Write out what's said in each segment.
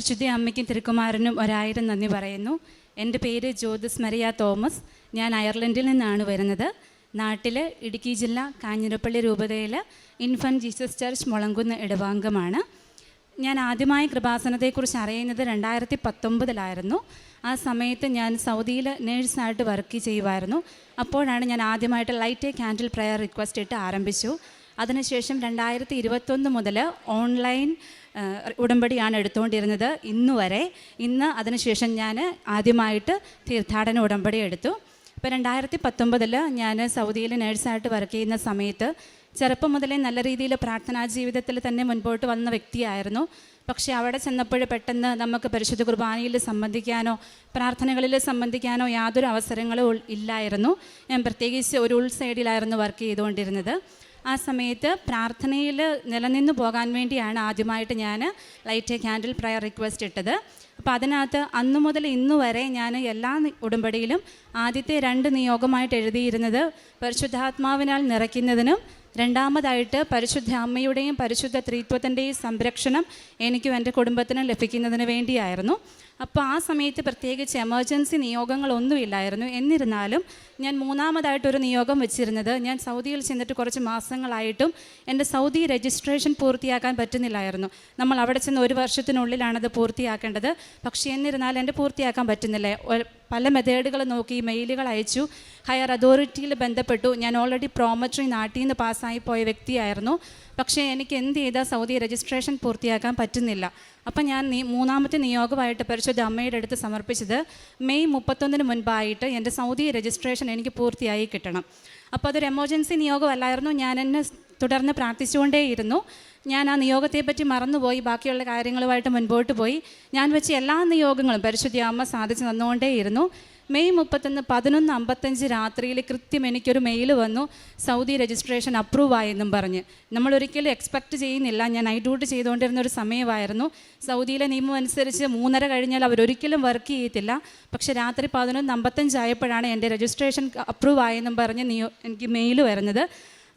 പരിശുദ്ധ അമ്മയ്ക്കും തിരുക്കുമാരനും ഒരായിരം നന്ദി പറയുന്നു. എൻ്റെ പേര് ജ്യോതിസ് മരിയ തോമസ്. ഞാൻ അയർലൻഡിൽ നിന്നാണ് വരുന്നത്. നാട്ടിൽ ഇടുക്കി ജില്ല കാഞ്ഞിരപ്പള്ളി രൂപതയിൽ ഇൻഫൻറ്റ് ജീസസ് ചർച്ച് മുളങ്കുന്ന് ഇടവാംഗമാണ്. ഞാൻ ആദ്യമായി കൃപാസനത്തെക്കുറിച്ച് അറിയുന്നത് 2019 ആ സമയത്ത് ഞാൻ സൗദിയിൽ നേഴ്സായിട്ട് വർക്ക് ചെയ്യുമായിരുന്നു. അപ്പോഴാണ് ഞാൻ ആദ്യമായിട്ട് light a candle prayer request ഇട്ട് ആരംഭിച്ചു. അതിനുശേഷം 2021 മുതൽ ഓൺലൈൻ ഉടമ്പടിയാണ് എടുത്തുകൊണ്ടിരുന്നത് ഇന്ന് അതിനുശേഷം ഞാൻ ആദ്യമായിട്ട് തീർത്ഥാടന ഉടമ്പടി എടുത്തു. ഇപ്പോൾ 2019 ഞാൻ സൗദിയിൽ നേഴ്സായിട്ട് വർക്ക് ചെയ്യുന്ന സമയത്ത് ചെറുപ്പം മുതലേ നല്ല രീതിയിൽ പ്രാർത്ഥനാ ജീവിതത്തിൽ തന്നെ മുൻപോട്ട് വന്ന വ്യക്തിയായിരുന്നു. പക്ഷേ അവിടെ ചെന്നപ്പോൾ പെട്ടെന്ന് നമുക്ക് പരിശുദ്ധ കുർബാനയിൽ സംബന്ധിക്കാനോ പ്രാർത്ഥനകളിൽ സംബന്ധിക്കാനോ യാതൊരു അവസരങ്ങളും ഇല്ലായിരുന്നു. ഞാൻ പ്രത്യേകിച്ച് ഒരു ഉൾസൈഡിലായിരുന്നു വർക്ക് ചെയ്തുകൊണ്ടിരുന്നത്. ആ സമയത്ത് പ്രാർത്ഥനയിൽ നിലനിന്ന് പോകാൻ വേണ്ടിയാണ് ആദ്യമായിട്ട് ഞാൻ light a candle prayer request ഇട്ടത്. അപ്പോൾ അതിനകത്ത് അന്നു മുതൽ ഇന്നു വരെ ഞാൻ എല്ലാ ഉടമ്പടിയിലും ആദ്യത്തെ 2 നിയോഗമായിട്ട് എഴുതിയിരുന്നത് പരിശുദ്ധാത്മാവിനാൽ നിറയ്ക്കുന്നതിനും രണ്ടാമതായിട്ട് പരിശുദ്ധ അമ്മയുടെയും പരിശുദ്ധ ത്രിത്വത്തിൻ്റെയും സംരക്ഷണം എനിക്കും എൻ്റെ കുടുംബത്തിനും ലഭിക്കുന്നതിന് വേണ്ടിയായിരുന്നു. അപ്പോൾ ആ സമയത്ത് പ്രത്യേകിച്ച് എമർജൻസി നിയോഗങ്ങളൊന്നുമില്ലായിരുന്നു. എന്നിരുന്നാലും ഞാൻ മൂന്നാമതായിട്ടൊരു നിയോഗം വെച്ചിരുന്നത്, ഞാൻ സൗദിയിൽ ചെന്നിട്ട് കുറച്ച് മാസങ്ങളായിട്ടും എൻ്റെ സൗദി രജിസ്ട്രേഷൻ പൂർത്തിയാക്കാൻ പറ്റുന്നില്ലായിരുന്നു. നമ്മൾ അവിടെ ചെന്ന് 1 വർഷത്തിനുള്ളിലാണത് പൂർത്തിയാക്കേണ്ടത്. പക്ഷേ എന്നിരുന്നാലും എൻ്റെ പൂർത്തിയാക്കാൻ പറ്റുന്നില്ല. പല മെത്തേഡുകൾ നോക്കി, മെയിലുകൾ അയച്ചു, ഹയർ അതോറിറ്റിയിൽ ബന്ധപ്പെട്ടു. ഞാൻ ഓൾറെഡി പ്രോമട്രി നാട്ടിൽ നിന്ന് പാസ്സായി പോയ വ്യക്തിയായിരുന്നു. പക്ഷേ എനിക്ക് എന്ത് ചെയ്താൽ സൗദി രജിസ്ട്രേഷൻ പൂർത്തിയാക്കാൻ പറ്റുന്നില്ല. അപ്പം ഞാൻ മൂന്നാമത്തെ നിയോഗമായിട്ട് പരിശുദ്ധ അമ്മയുടെ അടുത്ത് സമർപ്പിച്ചത് മെയ് 31 മുൻപായിട്ട് എൻ്റെ സൗദി രജിസ്ട്രേഷൻ എനിക്ക് പൂർത്തിയായി കിട്ടണം. അപ്പോൾ അതൊരു എമർജൻസി നിയോഗമല്ലായിരുന്നു. ഞാൻ എന്നെ തുടർന്ന് പ്രാർത്ഥിച്ചുകൊണ്ടേയിരുന്നു. ഞാൻ ആ നിയോഗത്തെപ്പറ്റി മറന്നുപോയി, ബാക്കിയുള്ള കാര്യങ്ങളുമായിട്ട് മുൻപോട്ട് പോയി. ഞാൻ വെച്ച എല്ലാ നിയോഗങ്ങളും പരിശുദ്ധ അമ്മ സാധിച്ചു തന്നുകൊണ്ടേയിരുന്നു. മെയ് 31 11:55 രാത്രിയിൽ കൃത്യം എനിക്കൊരു മെയിൽ വന്നു, സൗദി രജിസ്ട്രേഷൻ അപ്രൂവ് ആയെന്നും പറഞ്ഞ്. നമ്മളൊരിക്കലും എക്സ്പെക്റ്റ് ചെയ്യുന്നില്ല. ഞാൻ നൈറ്റ് ഡ്യൂട്ടി ചെയ്തുകൊണ്ടിരുന്ന ഒരു സമയമായിരുന്നു. സൗദിയിലെ നിയമം അനുസരിച്ച് 3:30 കഴിഞ്ഞാൽ അവരൊരിക്കലും വർക്ക് ചെയ്യത്തില്ല. പക്ഷേ രാത്രി 11:55 ആയപ്പോഴാണ് എൻ്റെ രജിസ്ട്രേഷൻ അപ്രൂവ് ആയെന്നും പറഞ്ഞ് എനിക്ക് മെയിൽ വരുന്നത്.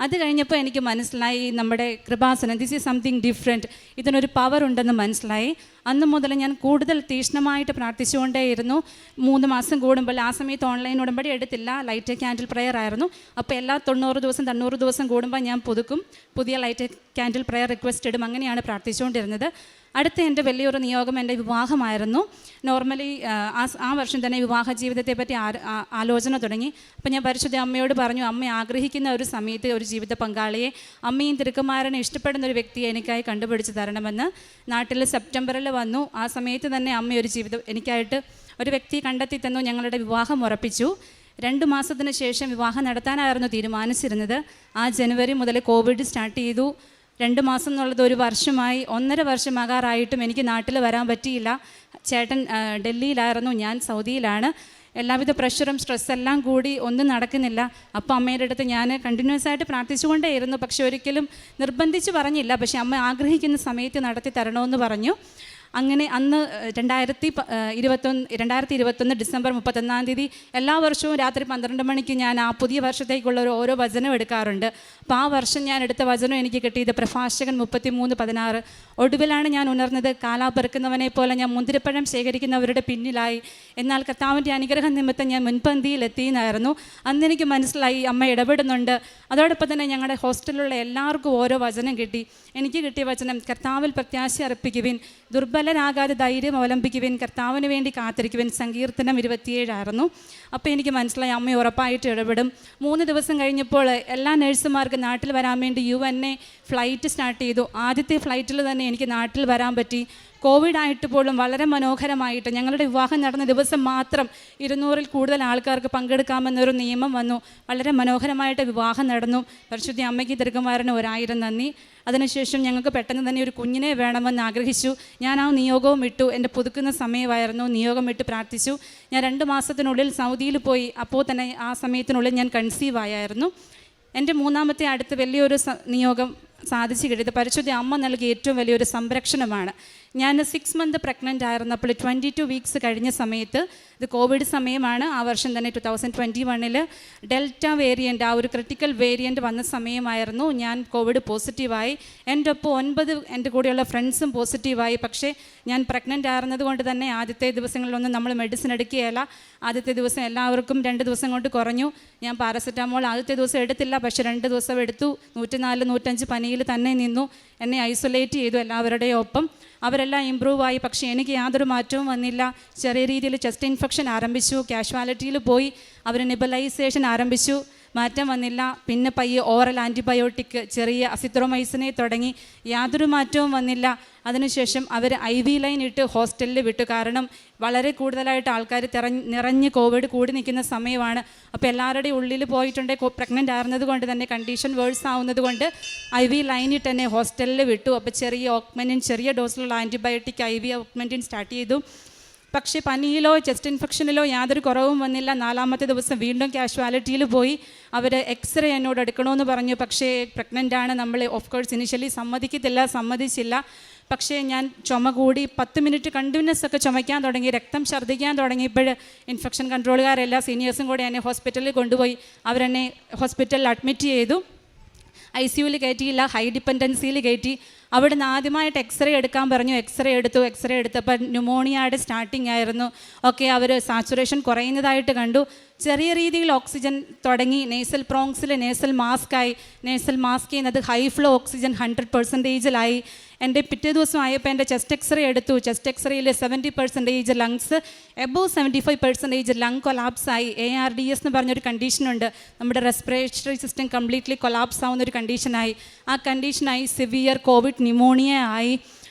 അത് കഴിഞ്ഞപ്പോൾ എനിക്ക് മനസ്സിലായി, നമ്മുടെ Kripasanam this is something different, ഇതിനൊരു പവർ ഉണ്ടെന്ന് മനസ്സിലായി. അന്ന് മുതൽ ഞാൻ കൂടുതൽ തീക്ഷ്ണമായിട്ട് പ്രാർത്ഥിച്ചുകൊണ്ടേയിരുന്നു. 3 മാസം കൂടുമ്പോൾ, ആ സമയത്ത് ഓൺലൈൻ ഉടമ്പടി എടുത്തില്ല, ലൈറ്റ് എ ക്യാൻഡിൽ പ്രയർ ആയിരുന്നു. അപ്പോൾ എല്ലാ 90 ദിവസം കൂടുമ്പോൾ ഞാൻ പുതിയ light a candle prayer request ഇടും. അങ്ങനെയാണ് പ്രാർത്ഥിച്ചുകൊണ്ടിരുന്നത്. അടുത്ത എൻ്റെ വലിയൊരു നിയോഗം എൻ്റെ വിവാഹമായിരുന്നു. നോർമലി ആ വർഷം തന്നെ വിവാഹ ജീവിതത്തെ പറ്റി ആലോചന തുടങ്ങി. അപ്പോൾ ഞാൻ പരിശുദ്ധ അമ്മയോട് പറഞ്ഞു, അമ്മ ആഗ്രഹിക്കുന്ന ഒരു സമയത്ത് ഒരു ജീവിത പങ്കാളിയെ, അമ്മയും തിരുക്കുമാരനെ ഇഷ്ടപ്പെടുന്ന ഒരു വ്യക്തിയെ എനിക്കായി കണ്ടുപിടിച്ച് തരണമെന്ന്. നാട്ടിൽ സെപ്റ്റംബറിൽ വന്നു. ആ സമയത്ത് തന്നെ അമ്മ എനിക്കായിട്ട് ഒരു വ്യക്തിയെ കണ്ടെത്തി തന്നു. ഞങ്ങളുടെ വിവാഹം ഉറപ്പിച്ചു. 2 മാസത്തിന് ശേഷം വിവാഹം നടത്താനായിരുന്നു തീരുമാനിച്ചിരുന്നത്. ആ ജനുവരി മുതൽ കോവിഡ് സ്റ്റാർട്ട് ചെയ്തു. 2 മാസം എന്നുള്ളത് 1 വർഷമായി. 1.5 വർഷമാകാറായിട്ടും എനിക്ക് നാട്ടിൽ വരാൻ പറ്റിയില്ല. ചേട്ടൻ ഡൽഹിയിലായിരുന്നു, ഞാൻ സൗദിയിലാണ്. എല്ലാവിധ പ്രഷറും സ്ട്രെസ്സെല്ലാം കൂടി ഒന്നും നടക്കുന്നില്ല. അപ്പോൾ അമ്മയുടെ അടുത്ത് ഞാൻ കണ്ടിന്യൂസ് ആയിട്ട് പ്രാർത്ഥിച്ചുകൊണ്ടേയിരുന്നു. പക്ഷെ ഒരിക്കലും നിർബന്ധിച്ച് പറഞ്ഞില്ല. പക്ഷെ അമ്മ ആഗ്രഹിക്കുന്ന സമയത്ത് നടത്തി തരണമെന്ന് പറഞ്ഞു. അങ്ങനെ അന്ന് 2021 ഡിസംബർ 31 എല്ലാ വർഷവും രാത്രി 12 മണിക്ക് ഞാൻ ആ പുതിയ വർഷത്തേക്കുള്ള ഓരോ വചനം എടുക്കാറുണ്ട്. അപ്പോൾ ആ വർഷം ഞാൻ എടുത്ത വചനം എനിക്ക് കിട്ടിയത് പ്രഭാഷകൻ 33:16. ഒടുവിലാണ് ഞാൻ ഉണർന്നത്, കാലാപെറുക്കുന്നവനെ പോലെ ഞാൻ മുന്തിരിപ്പഴം ശേഖരിക്കുന്നവരുടെ പിന്നിലായി, എന്നാൽ കർത്താവിൻ്റെ അനുഗ്രഹം നിമിത്തം ഞാൻ മുൻപന്തിയിലെത്തിയെന്നായിരുന്നു. അന്ന് എനിക്ക് മനസ്സിലായി അമ്മ ഇടപെടുന്നുണ്ട്. അതോടൊപ്പം തന്നെ ഞങ്ങളുടെ ഹോസ്റ്റലിലുള്ള എല്ലാവർക്കും ഓരോ വചനം കിട്ടി. എനിക്ക് കിട്ടിയ വചനം, കർത്താവിൽ പ്രത്യാശ അർപ്പിക്കുവിൻ, ദുർബലരാകാതെ ധൈര്യം അവലംബിക്കുവിൻ, കർത്താവിന് വേണ്ടി കാത്തിരിക്കുവിൻ. സങ്കീർത്തനം 27 ആയിരുന്നു. അപ്പോൾ എനിക്ക് മനസ്സിലായി അമ്മ ഉറപ്പായിട്ട് ഇടപെടും. 3 ദിവസം കഴിഞ്ഞപ്പോൾ എല്ലാ നഴ്സുമാർക്കും നാട്ടിൽ വരാൻ വേണ്ടി UNA ഫ്ലൈറ്റ് സ്റ്റാർട്ട് ചെയ്തു. ആദ്യത്തെ ഫ്ലൈറ്റിൽ തന്നെ എനിക്ക് നാട്ടിൽ വരാൻ പറ്റി. കോവിഡ് ആയിട്ട് പോലും വളരെ മനോഹരമായിട്ട് ഞങ്ങളുടെ വിവാഹം നടന്ന ദിവസം മാത്രം 200-ൽ കൂടുതൽ ആൾക്കാർക്ക് പങ്കെടുക്കാമെന്നൊരു നിയമം വന്നു. വളരെ മനോഹരമായിട്ട് വിവാഹം നടന്നു. പരിശുദ്ധ അമ്മയ്ക്ക് തിരുക്കുമാരന് 1000 നന്ദി. അതിനുശേഷം ഞങ്ങൾക്ക് പെട്ടെന്ന് തന്നെ ഒരു കുഞ്ഞിനെ വേണമെന്ന് ആഗ്രഹിച്ചു. ഞാൻ ആ നിയോഗവും ഇട്ടു. എൻ്റെ പുതുക്കുന്ന സമയമായിരുന്നു. നിയോഗം ഇട്ട് പ്രാർത്ഥിച്ചു. ഞാൻ 2 മാസത്തിനുള്ളിൽ സൗദിയിൽ പോയി. അപ്പോൾ തന്നെ ആ സമയത്തിനുള്ളിൽ ഞാൻ കൺസീവ് ആയായിരുന്നു. എൻ്റെ മൂന്നാമത്തെ അടുത്ത് വലിയൊരു നിയോഗം സാധിച്ചു കിട്ടിയത് പരിശുദ്ധ അമ്മ നൽകിയ ഏറ്റവും വലിയൊരു സംരക്ഷണമാണ്. ഞാൻ 6 മന്ത് പ്രഗ്നൻ്റ് ആയിരുന്നപ്പോൾ 22 വീക്സ് കഴിഞ്ഞ സമയത്ത്, ഇത് കോവിഡ് സമയമാണ്, ആ വർഷം തന്നെ 2021 ഡെൽറ്റ വേരിയൻ്റ്, ആ ഒരു ക്രിട്ടിക്കൽ വേരിയൻ്റ് വന്ന സമയമായിരുന്നു. ഞാൻ കോവിഡ് പോസിറ്റീവായി. എൻ്റെ ഒപ്പം 9 എൻ്റെ കൂടെയുള്ള ഫ്രണ്ട്സും പോസിറ്റീവായി. പക്ഷേ ഞാൻ പ്രഗ്നൻ്റ് ആയിരുന്നത് കൊണ്ട് തന്നെ ആദ്യത്തെ ദിവസങ്ങളിലൊന്നും നമ്മൾ മെഡിസിൻ എടുക്കുകയില്ല. ആദ്യത്തെ ദിവസം എല്ലാവർക്കും 2 ദിവസം കൊണ്ട് കുറഞ്ഞു. ഞാൻ പാരസെറ്റാമോൾ ആദ്യത്തെ ദിവസം എടുത്തില്ല, പക്ഷേ 2 ദിവസം എടുത്തു. 104-105 പനിയിൽ തന്നെ നിന്നു. എന്നെ ഐസൊലേറ്റ് ചെയ്തു എല്ലാവരുടെയും ഒപ്പം. അവരെല്ലാം ഇമ്പ്രൂവായി. പക്ഷേ എനിക്ക് യാതൊരു മാറ്റവും വന്നില്ല. ചെറിയ രീതിയിൽ ചെസ്റ്റ് ഇൻഫെക്ഷൻ ആരംഭിച്ചു. കാഷ്വാലിറ്റിയിൽ പോയി അവർ നെബുലൈസേഷൻ ആരംഭിച്ചു. മാറ്റം വന്നില്ല. പിന്നെ പയ്യെ ഓറൽ ആൻറ്റിബയോട്ടിക് ചെറിയ അസിത്രോമൈസിനെ തുടങ്ങി. യാതൊരു മാറ്റവും വന്നില്ല. അതിനുശേഷം അവർ IV ലൈൻ ഇട്ട് ഹോസ്റ്റലിൽ വിട്ടു. കാരണം വളരെ കൂടുതലായിട്ട് ആൾക്കാർ നിറഞ്ഞ് കോവിഡ് കൂടി നിൽക്കുന്ന സമയമാണ്. അപ്പോൾ എല്ലാവരുടെയും ഉള്ളിൽ പോയിട്ടുണ്ടെങ്കിൽ പ്രഗ്നൻ്റ് ആയിരുന്നത് കൊണ്ട് തന്നെ കണ്ടീഷൻ വേഴ്സ് ആവുന്നത് കൊണ്ട് IV ലൈനിട്ട് തന്നെ ഹോസ്റ്റലിൽ വിട്ടു. അപ്പോൾ ചെറിയ ഓക്മെൻറ്റിൻ, ചെറിയ ഡോസിലുള്ള ആൻറ്റിബയോട്ടിക് IV ഓക്മെൻറ്റിൻ സ്റ്റാർട്ട് ചെയ്തു. പക്ഷേ പനിയിലോ ചെസ്റ്റ് ഇൻഫെക്ഷനിലോ യാതൊരു കുറവും വന്നില്ല. 4ാമത്തെ ദിവസം വീണ്ടും കാഷ്വാലിറ്റിയിൽ പോയി. അവർ എക്സ്റേ എന്നോട് എടുക്കണമെന്ന് പറഞ്ഞു. പക്ഷേ പ്രഗ്നൻ്റ് ആണ്. നമ്മൾ ഓഫ് കോഴ്സ് ഇനിഷ്യലി സമ്മതിച്ചില്ല. പക്ഷേ ഞാൻ ചുമ കൂടി 10 മിനിറ്റ് കണ്ടിന്യൂസ് ഒക്കെ ചുമയ്ക്കാൻ തുടങ്ങി. രക്തം ഛർദ്ദിക്കാൻ തുടങ്ങിയപ്പോൾ ഇൻഫെക്ഷൻ കൺട്രോളുകാരെല്ലാ സീനിയേഴ്സും കൂടി എന്നെ ഹോസ്പിറ്റലിൽ കൊണ്ടുപോയി. അവരെന്നെ ഹോസ്പിറ്റലിൽ അഡ്മിറ്റ് ചെയ്തു. ICUവിൽ കയറ്റിയില്ല, ഹൈ ഡിപ്പെൻഡൻസിയിൽ കയറ്റി. അവിടുന്ന് ആദ്യമായിട്ട് എക്സ്റേ എടുക്കാൻ പറഞ്ഞു. എക്സ്റേ എടുത്തപ്പോൾ ന്യൂമോണിയയുടെ സ്റ്റാർട്ടിങ് ആയിരുന്നു. ഓക്കെ, അവർ സാച്ചുറേഷൻ കുറയുന്നതായിട്ട് കണ്ടു. ചെറിയ രീതിയിൽ ഓക്സിജൻ തുടങ്ങി. നേസൽ പ്രോങ്സിൽ നേസൽ മാസ്കായി. നേസൽ മാസ്ക് ചെയ്യുന്നത് ഹൈ ഫ്ലോ ഓക്സിജൻ 100%ായി. എൻ്റെ പിറ്റേ ദിവസം ആയപ്പോൾ എൻ്റെ ചെസ്റ്റ് എക്സ്റേ എടുത്തു. ചെസ്റ്റ് എക്സ്റേയിൽ 70% ലങ്സ്, എബോവ് 75% ലങ് കൊലാപ്സായി. ARDS എന്ന് പറഞ്ഞൊരു കണ്ടീഷനുണ്ട്. നമ്മുടെ റെസ്പിറേറ്ററി സിസ്റ്റം കംപ്ലീറ്റ്ലി കൊലാപ്സ് ആവുന്നൊരു കണ്ടീഷനായി. ആ കണ്ടീഷനായി സിവിയർ കോവിഡ് ന്യൂമോണിയ ആയി.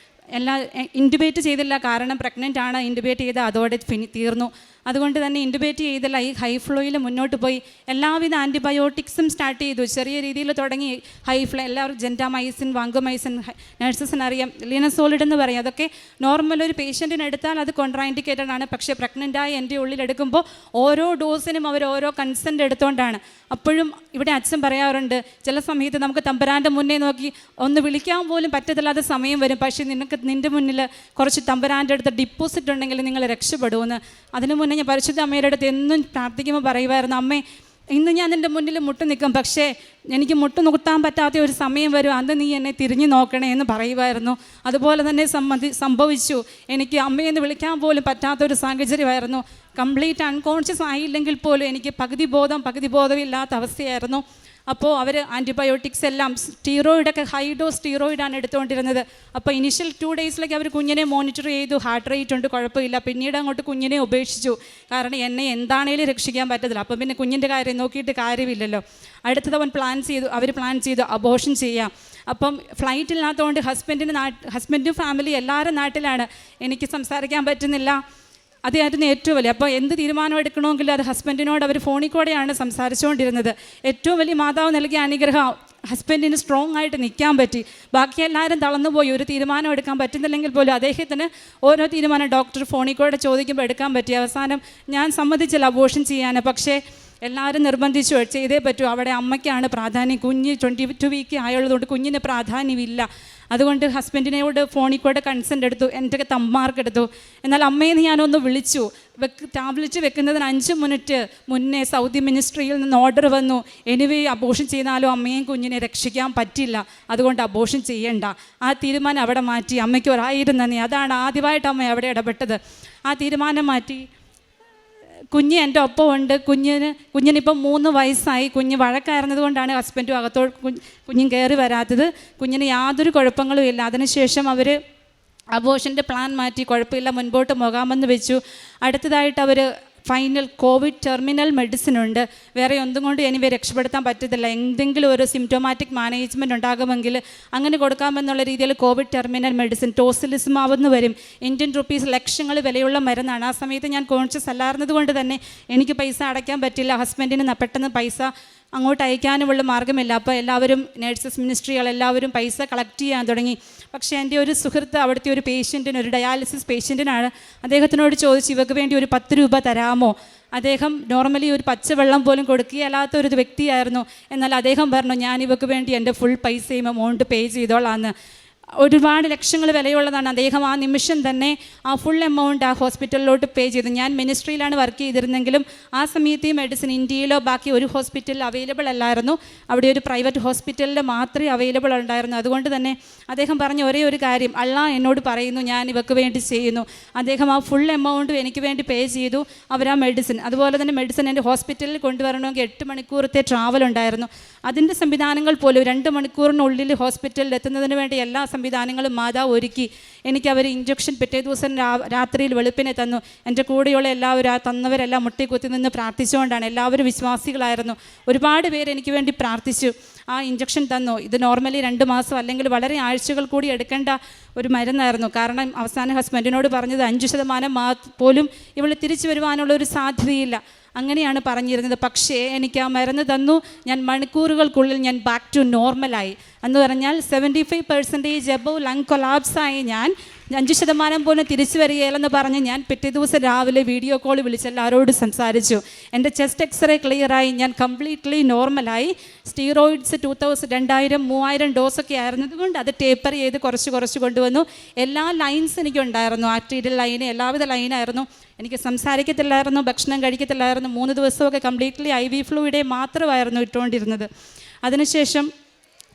എല്ലാം ഇൻറ്റുബേറ്റ് ചെയ്തില്ല. കാരണം പ്രഗ്നൻ്റ് ആണ്. ഇൻറ്റുബേറ്റ് ചെയ്ത് അതോടെ തീർന്നു. അതുകൊണ്ട് തന്നെ ഇൻറ്റുബേറ്റ് ചെയ്തില്ല. ഈ ഹൈ ഫ്ലോയിൽ മുന്നോട്ട് പോയി. എല്ലാവിധ ആൻറ്റിബയോട്ടിക്സും സ്റ്റാർട്ട് ചെയ്തു. ചെറിയ രീതിയിൽ തുടങ്ങി. ഹൈ ഫ്ലോ എല്ലാവരും ജെൻറ്റാമൈസിൻ, വാങ്കോമൈസിൻ, നഴ്സസിനറിയാം, ലിനസോളിഡ് എന്ന് പറയും. അതൊക്കെ നോർമൽ ഒരു പേഷ്യൻറ്റിന് എടുത്താൽ അത് കോൺട്രാഇൻഡിക്കേറ്റഡ് ആണ്. പക്ഷേ പ്രഗ്നൻ്റായി എൻ്റെ ഉള്ളിൽ എടുക്കുമ്പോൾ ഓരോ ഡോസിനും അവർ ഓരോ കൺസെൻറ്റ് എടുത്തുകൊണ്ടാണ്. അപ്പോഴും ഇവിടെ അച്ഛൻ പറയാറുണ്ട്, ചില സമയത്ത് നമുക്ക് തമ്പുരാൻ്റെ മുന്നേ നോക്കി ഒന്ന് വിളിക്കാൻ പോലും പറ്റത്തില്ലാത്ത സമയം വരും. പക്ഷേ നിൻ്റെ മുന്നിൽ കുറച്ച് തമ്പുരാൻ്റെ അടുത്ത് ഡിപ്പോസിറ്റ് ഉണ്ടെങ്കിൽ നിങ്ങൾ രക്ഷപ്പെടുമെന്ന്. അതിനു മുന്നേ ഞാൻ പരിശുദ്ധ അമ്മയുടെ അടുത്ത് എന്നും പ്രാർത്ഥിക്കുമ്പോൾ പറയുമായിരുന്നു, അമ്മേ ഇന്ന് ഞാൻ നിൻ്റെ മുന്നിൽ മുട്ട് നിൽക്കും, പക്ഷേ എനിക്ക് മുട്ട് നിർത്താൻ പറ്റാത്ത ഒരു സമയം വരും, അന്ന് നീ എന്നെ തിരിഞ്ഞു നോക്കണേ എന്ന് പറയുമായിരുന്നു. അതുപോലെ തന്നെ സംഭവിച്ചു. എനിക്ക് അമ്മയെന്ന് വിളിക്കാൻ പോലും പറ്റാത്തൊരു സാഹചര്യമായിരുന്നു. കംപ്ലീറ്റ് അൺകോൺഷ്യസ് ആയില്ലെങ്കിൽ പോലും എനിക്ക് പകുതി ബോധമില്ലാത്ത അവസ്ഥയായിരുന്നു. അപ്പോൾ അവർ ആൻറ്റിബയോട്ടിക്സ് എല്ലാം, സ്റ്റീറോയിഡൊക്കെ ഹൈ ഡോസ് സ്റ്റീറോയിഡാണ് എടുത്തുകൊണ്ടിരുന്നത്. അപ്പോൾ ഇനിഷ്യൽ 2 ഡേയ്സിലേക്ക് അവർ കുഞ്ഞിനെ മോണിറ്റർ ചെയ്തു. ഹാർട്ട് റേറ്റ് ഉണ്ട്, കുഴപ്പമില്ല. പിന്നീട് അങ്ങോട്ട് കുഞ്ഞിനെ ഉപേക്ഷിച്ചു. കാരണം എന്നെ എന്താണേലും രക്ഷിക്കാൻ പറ്റത്തില്ല. അപ്പോൾ പിന്നെ കുഞ്ഞിൻ്റെ കാര്യം നോക്കിയിട്ട് കാര്യമില്ലല്ലോ. അടുത്തത് അവർ പ്ലാൻ ചെയ്തു അബോർഷൻ ചെയ്യാം. അപ്പം ഫ്ലൈറ്റ് ഇല്ലാത്തതുകൊണ്ട് ഹസ്ബൻഡും ഫാമിലി എല്ലാവരും നാട്ടിലാണ്. എനിക്ക് സംസാരിക്കാൻ പറ്റുന്നില്ല. അതായിരുന്നു ഏറ്റവും വലിയ. അപ്പോൾ എന്ത് തീരുമാനം എടുക്കണമെങ്കിലും അത് ഹസ്ബൻഡിനോട് അവർ ഫോണിൽ കൂടെയാണ് സംസാരിച്ചുകൊണ്ടിരുന്നത്. ഏറ്റവും വലിയ മാതാവ് നൽകിയ അനുഗ്രഹം ഹസ്ബൻഡിന് സ്ട്രോങ് ആയിട്ട് നിൽക്കാൻ പറ്റി. ബാക്കി എല്ലാവരും തളർന്നുപോയി. ഒരു തീരുമാനം എടുക്കാൻ പറ്റുന്നില്ലെങ്കിൽ പോലും അദ്ദേഹത്തിന് ഓരോ തീരുമാനം ഡോക്ടർ ഫോണിൽ കൂടെ ചോദിക്കുമ്പോൾ എടുക്കാൻ പറ്റി. അവസാനം ഞാൻ സമ്മതിച്ചില്ല അബോർഷൻ ചെയ്യാൻ. പക്ഷേ എല്ലാവരും നിർബന്ധിച്ചു, ചെയ്തേ പറ്റൂ. അവിടെ അമ്മയ്ക്കാണ് പ്രാധാന്യം. കുഞ്ഞ് 22 വീക്ക് ആയുള്ളതുകൊണ്ട് കുഞ്ഞിന് പ്രാധാന്യമില്ല. അതുകൊണ്ട് ഹസ്ബൻഡിനോട് ഫോണിൽ കൂടെ കൺസെൻ്റ് എടുത്തു. എൻ്റെ തമ്മാർക്ക് എടുത്തു. എന്നാൽ അമ്മയെന്ന് ഞാനൊന്ന് വിളിച്ചു. ടാബ്ലറ്റ് വെക്കുന്നതിന് 5 മിനിറ്റ് മുന്നേ സൗദി മിനിസ്ട്രിയിൽ നിന്ന് ഓർഡർ വന്നു, എനിവേ അബോർഷൻ ചെയ്താലും അമ്മയും കുഞ്ഞിനെ രക്ഷിക്കാൻ പറ്റില്ല, അതുകൊണ്ട് അബോർഷൻ ചെയ്യണ്ട. ആ തീരുമാനം അവിടെ മാറ്റി. അമ്മയ്ക്ക് 1000 നന്ദി. അതാണ് ആദ്യമായിട്ട് അമ്മ അവിടെ ഇടപെട്ടത്. ആ തീരുമാനം മാറ്റി. കുഞ്ഞ് എൻ്റെ ഒപ്പം ഉണ്ട്. കുഞ്ഞിനിപ്പം 3 വയസ്സായി. കുഞ്ഞ് വഴക്കായിരുന്നത് കൊണ്ടാണ് ഹസ്ബൻഡും അകത്തോട് കുഞ്ഞും കയറി വരാത്തത്. കുഞ്ഞിന് യാതൊരു കുഴപ്പങ്ങളും ഇല്ല. അതിനുശേഷം അവർ അബോർഷൻ്റെ പ്ലാൻ മാറ്റി. കുഴപ്പമില്ല, മുൻപോട്ട് പോകാമെന്ന് വെച്ചു. അടുത്തതായിട്ട് അവർ ഫൈനൽ കോവിഡ് ടെർമിനൽ മെഡിസിൻ ഉണ്ട്. വേറെ ഒന്നും കൊണ്ട് എനിവേ രക്ഷപ്പെടുത്താൻ പറ്റത്തില്ല. എന്തെങ്കിലും ഒരു സിംറ്റോമാറ്റിക് മാനേജ്മെൻറ്റ് ഉണ്ടാകുമെങ്കിൽ അങ്ങനെ കൊടുക്കാമെന്നുള്ള രീതിയിൽ കോവിഡ് ടെർമിനൽ മെഡിസിൻ ടോസിലിസ്മാവ് എന്ന് വരും. ₹1,000 ലക്ഷങ്ങൾ വിലയുള്ള മരുന്നാണ്. ആ സമയത്ത് ഞാൻ കോൺഷ്യസ് അല്ലായിരുന്നത് കൊണ്ട് തന്നെ എനിക്ക് പൈസ അടയ്ക്കാൻ പറ്റില്ല. ഹസ്ബൻഡിന് പെട്ടെന്ന് പൈസ അങ്ങോട്ട് അയക്കാനുമുള്ള മാർഗ്ഗമില്ല. അപ്പോൾ എല്ലാവരും നേഴ്സസ് മിനിസ്ട്രികളെല്ലാവരും പൈസ കളക്ട് ചെയ്യാൻ തുടങ്ങി. പക്ഷേ എൻ്റെ ഒരു സുഹൃത്ത് അവിടുത്തെ ഒരു പേഷ്യൻറ്റിന്, ഒരു ഡയാലിസിസ് പേഷ്യൻറ്റിനാണ്, അദ്ദേഹത്തിനോട് ചോദിച്ചു ഇവർക്ക് വേണ്ടി ഒരു 10 രൂപ തരാമോ. അദ്ദേഹം നോർമലി ഒരു പച്ചവെള്ളം പോലും കൊടുക്കുകയല്ലാത്ത ഒരു വ്യക്തിയായിരുന്നു. എന്നാൽ അദ്ദേഹം പറഞ്ഞു ഞാൻ ഇവർക്ക് വേണ്ടി എൻ്റെ ഫുൾ പൈസയും എമൗണ്ട് പേ ചെയ്തോളാന്ന്. ഒരുപാട് ലക്ഷങ്ങൾ വിലയുള്ളതാണ്. അദ്ദേഹം ആ നിമിഷം തന്നെ ആ ഫുൾ എമൗണ്ട് ആ ഹോസ്പിറ്റലിലോട്ട് പേ ചെയ്തു. ഞാൻ മിനിസ്ട്രിയിലാണ് വർക്ക് ചെയ്തിരുന്നെങ്കിലും ആ സമയത്ത് ഈ മെഡിസിൻ ഇന്ത്യയിലോ ബാക്കി ഒരു ഹോസ്പിറ്റലിൽ അവൈലബിൾ അല്ലായിരുന്നു. അവിടെ ഒരു പ്രൈവറ്റ് ഹോസ്പിറ്റലിൽ മാത്രമേ അവൈലബിൾ ഉണ്ടായിരുന്നു. അതുകൊണ്ട് തന്നെ അദ്ദേഹം പറഞ്ഞ ഒരേ ഒരു കാര്യം, അള്ളാഹ് എന്നോട് പറയുന്നു ഞാൻ ഇവർക്ക് വേണ്ടി ചെയ്യുന്നു. അദ്ദേഹം ആ ഫുൾ എമൗണ്ടും എനിക്ക് വേണ്ടി പേ ചെയ്തു. അവർ ആ മെഡിസിൻ, അതുപോലെ തന്നെ മെഡിസിൻ എൻ്റെ ഹോസ്പിറ്റലിൽ കൊണ്ടുവരണമെങ്കിൽ 8 മണിക്കൂറത്തെ ട്രാവൽ ഉണ്ടായിരുന്നു. അതിൻ്റെ സംവിധാനങ്ങൾ പോലും 2 മണിക്കൂറിനുള്ളിൽ ഹോസ്പിറ്റലിൽ എത്തുന്നതിന് വേണ്ടി എല്ലാ സംവിധാനങ്ങളും മാതാവ് ഒരുക്കി. എനിക്ക് അവർ ഇഞ്ചക്ഷൻ പിറ്റേ ദിവസം രാത്രിയിൽ വെളുപ്പിനെ തന്നു. എൻ്റെ കൂടെയുള്ള എല്ലാവരും തന്നവരെല്ലാം മുട്ടിക്കുത്തി നിന്ന് പ്രാർത്ഥിച്ചുകൊണ്ടാണ്. എല്ലാവരും വിശ്വാസികളായിരുന്നു. ഒരുപാട് പേര് എനിക്ക് വേണ്ടി പ്രാർത്ഥിച്ചു. ആ ഇഞ്ചക്ഷൻ തന്നു. ഇത് നോർമലി 2 മാസം അല്ലെങ്കിൽ വളരെ ആഴ്ചകൾ കൂടി എടുക്കേണ്ട ഒരു മരുന്നായിരുന്നു. കാരണം അവസാനം ഹസ്ബൻഡിനോട് പറഞ്ഞത് 5% പോലും ഇവൾ തിരിച്ചു വരുവാനുള്ള ഒരു സാധ്യതയില്ല, അങ്ങനെയാണ് പറഞ്ഞിരുന്നത്. പക്ഷേ എനിക്ക് ആ മരുന്ന് തന്നു. ഞാൻ മണിക്കൂറുകൾക്കുള്ളിൽ ഞാൻ ബാക്ക് ടു നോർമലായി. എന്ന് പറഞ്ഞാൽ 75% എബവ് ലങ് കൊളാപ്സായി. ഞാൻ 5% പോലും തിരിച്ചു വരികയില്ലെന്ന് പറഞ്ഞ് ഞാൻ പിറ്റേ ദിവസം രാവിലെ വീഡിയോ കോൾ വിളിച്ച് എല്ലാവരോടും സംസാരിച്ചു. എൻ്റെ ചെസ്റ്റ് എക്സ്റേ ക്ലിയറായി. ഞാൻ കംപ്ലീറ്റ്ലി നോർമലായി. സ്റ്റീറോയിഡ്സ് 2000-3000 ഡോസൊക്കെ ആയിരുന്നതുകൊണ്ട് അത് ടേപ്പർ ചെയ്ത് കുറച്ച് കൊണ്ടുവന്നു. എല്ലാ ലൈൻസ് എനിക്കുണ്ടായിരുന്നു. ആർട്ടീരിയൽ ലൈന്, എല്ലാവിധ ലൈനായിരുന്നു. എനിക്ക് സംസാരിക്കത്തില്ലായിരുന്നു, ഭക്ഷണം കഴിക്കത്തില്ലായിരുന്നു. 3 ദിവസമൊക്കെ കംപ്ലീറ്റ്ലി IV ഫ്ലൂയിഡേ മാത്രമായിരുന്നു ഇട്ടുകൊണ്ടിരുന്നത്. അതിനുശേഷം